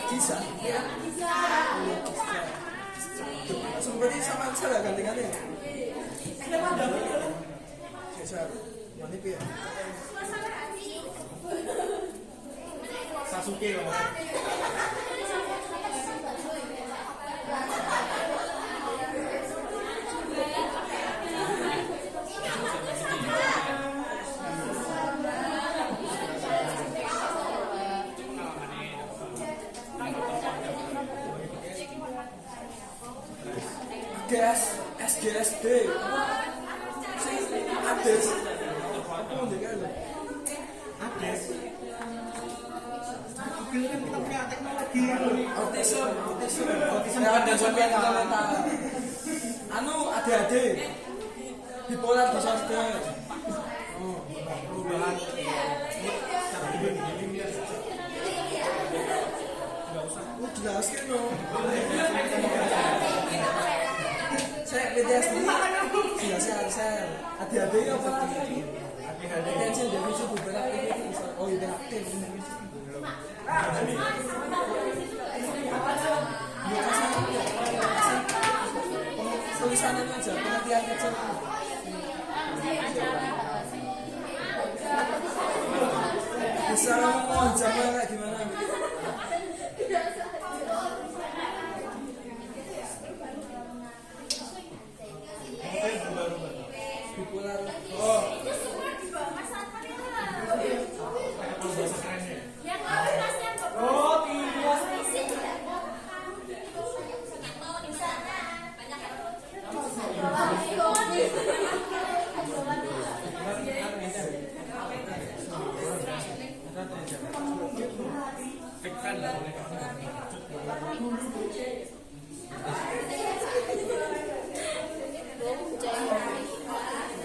C: Bisa. Seperti sama saya ganti-ganti. Saya manip ya.
F: Sasuke loh.
C: SGSD. Ades. Apa mau jaga lo?
F: Ades. Google kan kita punya teknologi.
C: Autism ada sampai mental. Anu adik-adik. Bipolar disorder. Oh,
F: Perubahan cara hidup ini. Enggak usah.
C: Jelaskan dong. Saya PTSD. Saya adik-adik apa? Attention deficit hyperactivity. Oh, hyperaktif. Tulisannya aja, pengertian kecil. Bisa ngomong jamnya kayak gimana? Bipolar. Oh.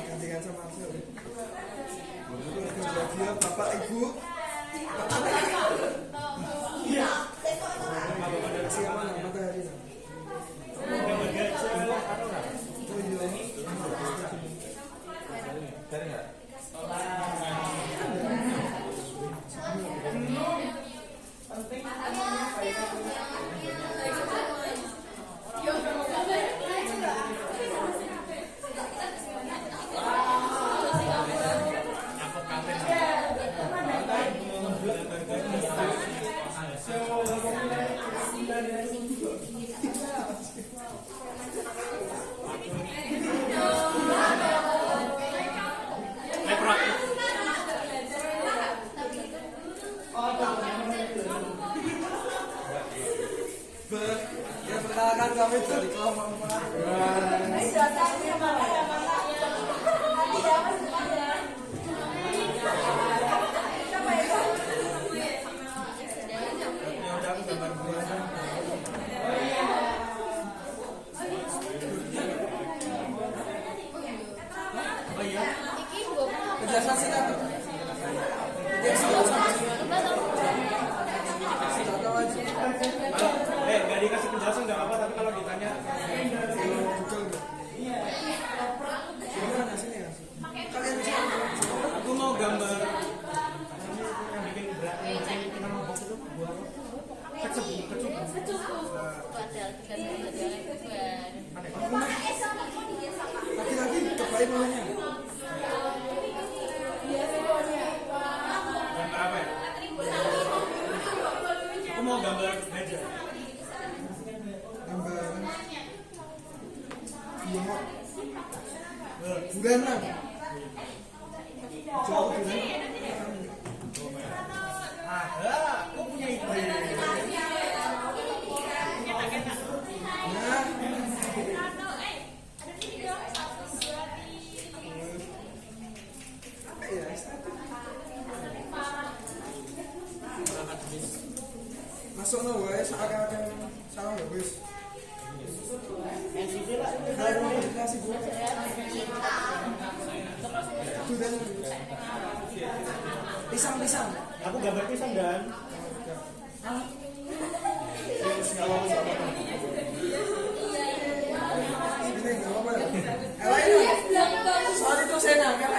C: Gantikan sama Axel. Dia bapak ibu. Iya. Bapak dari siapa nama matahari?
F: Gambar gajah.
C: Oh iya. Ya perkenalkan kami dari kelompok 4. Kejelasan sih kan?
F: Gak dikasih penjelasan nggak apa-apa, tapi kalau ditanya
C: Gimana sini ya? Kalian
F: aku mau gambar yang bikin berat nama box itu buat
C: laki-laki kebaik maunya.
F: gambar apa ya? Aku mau gambar gajah.
C: Gambar bulanan. Coba bulanan.
F: Ada, aku punya ide.
C: Nah, apa ya? Masuk no guys, akan salah guys. Kasih bu. Itu dan pisang.
F: Aku gambar pisang dan
C: Ini nggak apa-apa. Soal itu saya nangkep.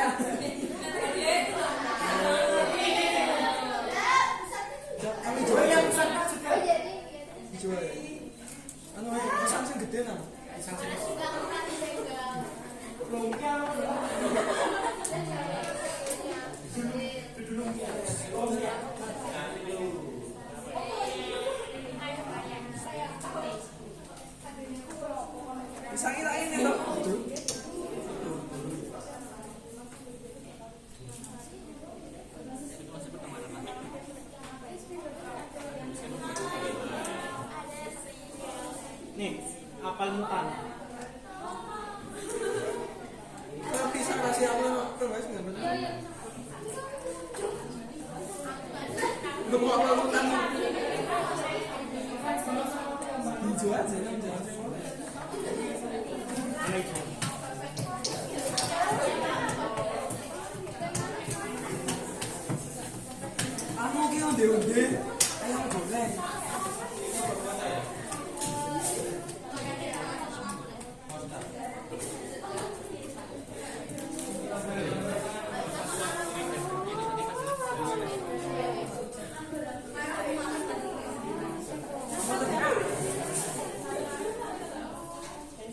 C: Kami jual yang besar juga. Dijual. Anu pisang sing gede nang. Pisang sing pisang ini loh.
F: nih apel mutan.
C: Kalau pisang kasih apa guys nggak benar. Nggak mau apa hutan. Hijau aja yang jangan Anu ki onde-onde ayam goreng.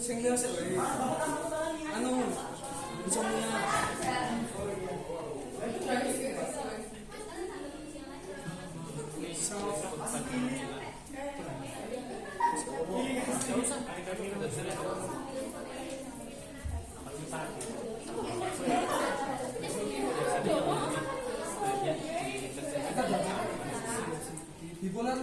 C: Sing liya sik wae. Anu insomnia. Bipolar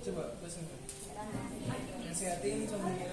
C: Coba pesen. Nasehatin suaminya.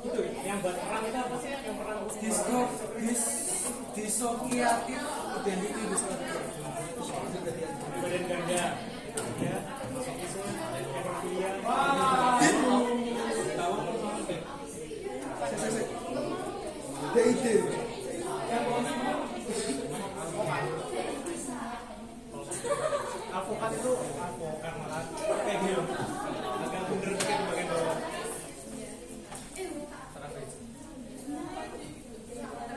F: Itu yang buat perang itu apa sih? Yang perang
C: Disociatif identity disorder.
F: badan ganda, ya, masokisme, hemofilia.
C: DID.
F: Avokat itu avokat malah kayak gitu, agak bener dikit bagian bawah.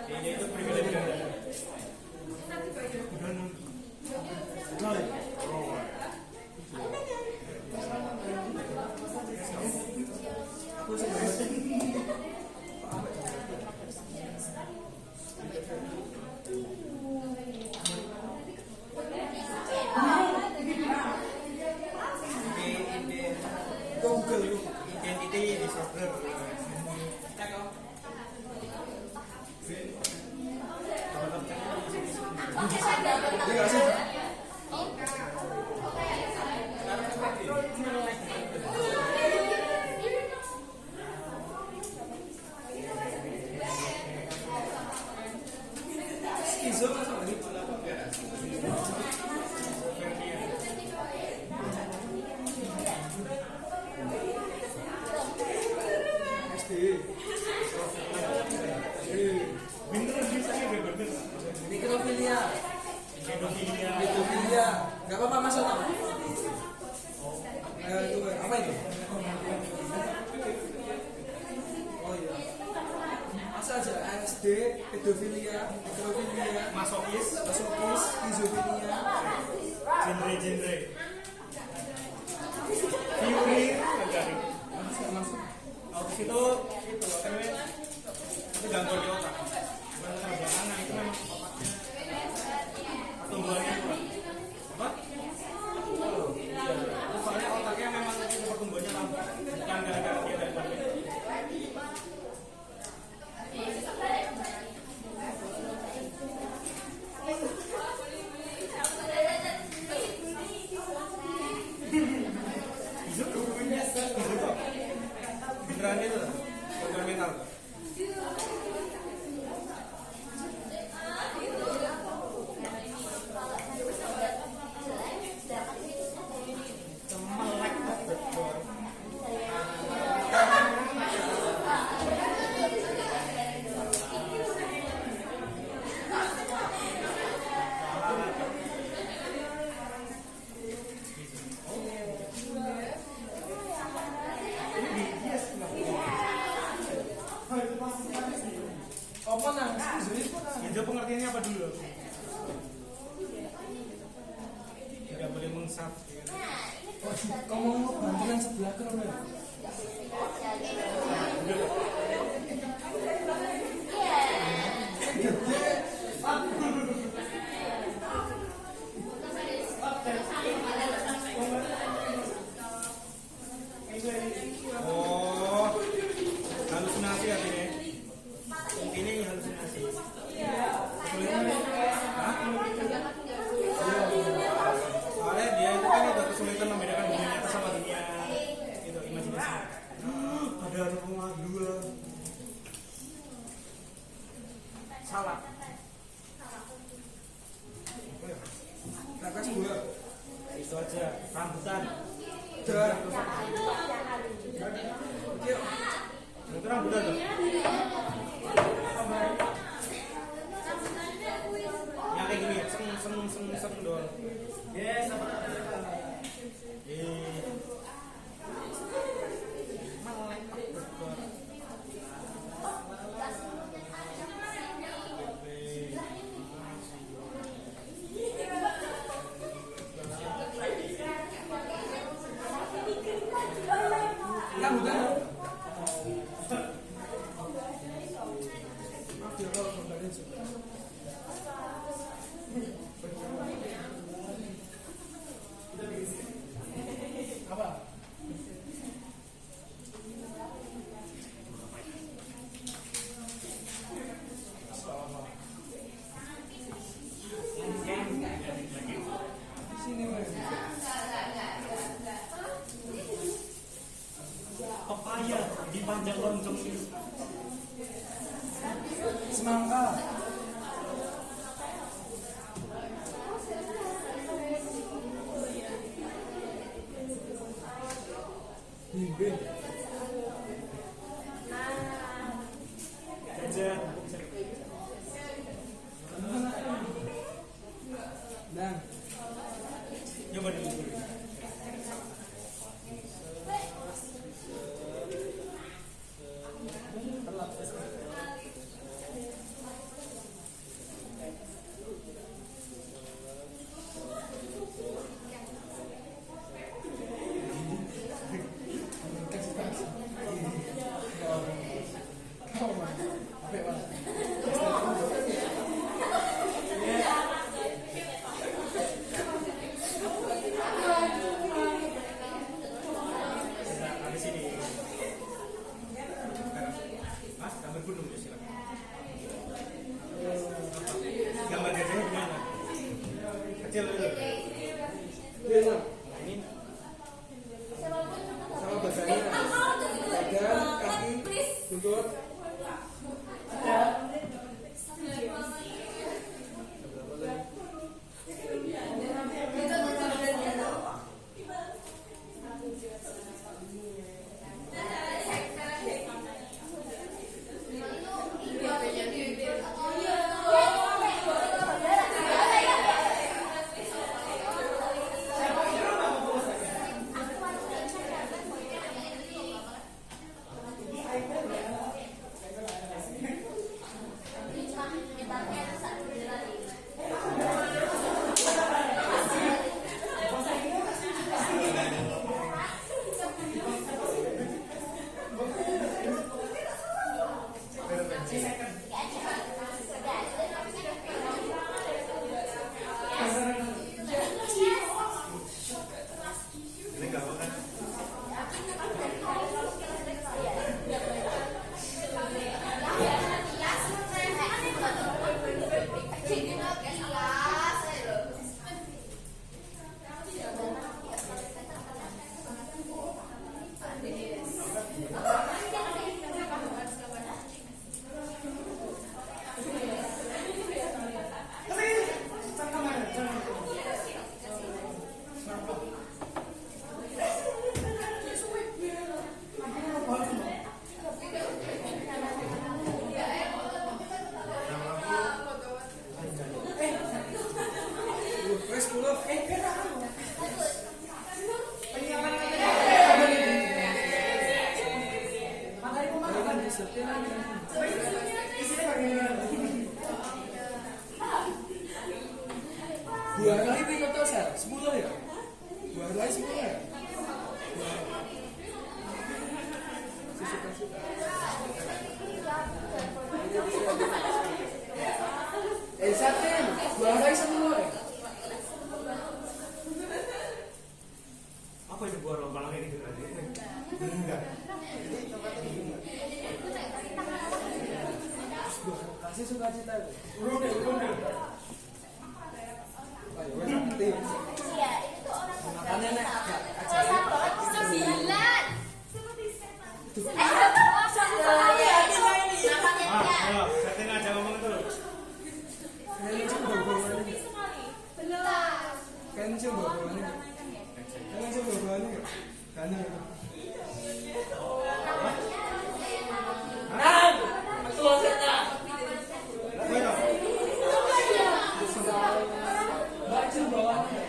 F: Ini itu pribadi ganda. Identity disorder.
C: Nekrofilia. Pedofilia. Gak apa-apa masuk. Itu apa itu? Oh iya. Masa aja ASD, pedofilia, nekrofilia,
F: Masokis,
C: skizofrenia,
F: genre. Teori mencari. Autis itu apa namanya? Itu gangguan di otak. Perkembangan itu memang otaknya pertumbuhannya kurang. Apa? Soalnya otaknya memang pertumbuhannya lambat. Bukan gara-gara dia dari bagian. Beneran itu, bukan mental.
C: Kamu mau bantuan sebelah kerana?
F: Oh, halusinasi artinya. Ini halusinasi. Soalnya dia itu kan udah kesulitan membedakan dunia nyata sama dunia itu imajinasi. Ada rumah dua. Salah.
C: Nah, kasih gua.
F: Itu aja rambutan.
C: Dah.
F: Itu rambutan tuh. Yang kayak gini, seng doang. Yes, sama
C: Yang udah. Maaf ya kalau kembali. Apa? Sini mas.
F: Papaya dipanjang lonceng.
C: Semangka. Bibit.
F: Jajan.
C: Dan
F: Coba dulu. Di sini. Mas, gambar gunung ya silakan. Gambar gajahnya gimana? Kecil dulu.
C: Iya,
F: Ini
C: sama badannya. Badan, kaki, lutut. Dua kali ikut tos ya? 10 ya? 2 kali 10 ya? Satin, buah semua.
F: Apa itu buah rombal kayak gitu tadi? Enggak.
C: Kasih sukacita.
F: Urun deh.
B: Iya, itu tuh orang
C: Makanya nek agak
B: sembilan.
F: Satin aja ngomong itu.
C: Kencing bawa-bawanya. Kencing bawa-bawanya. Karena aku maksudnya. Baju bawahnya.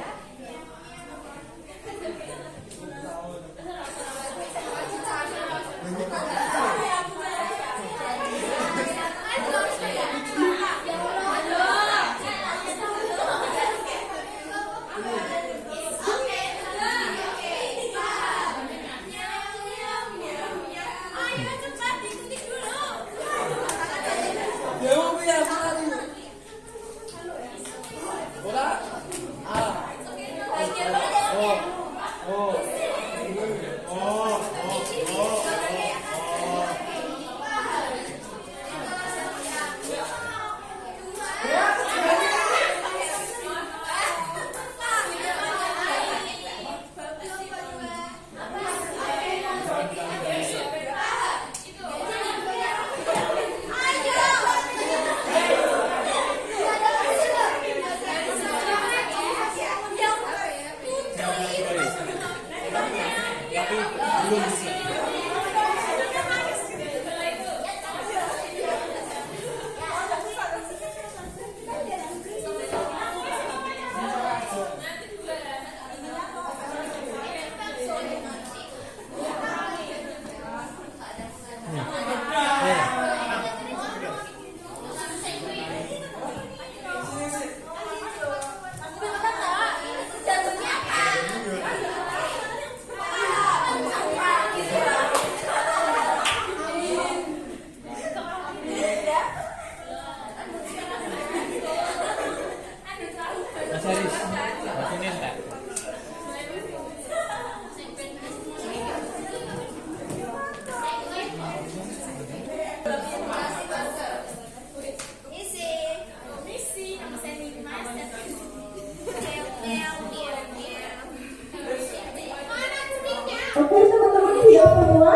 B: Oke teman-teman siap semua?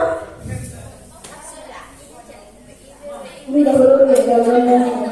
B: Ini dahulu ya,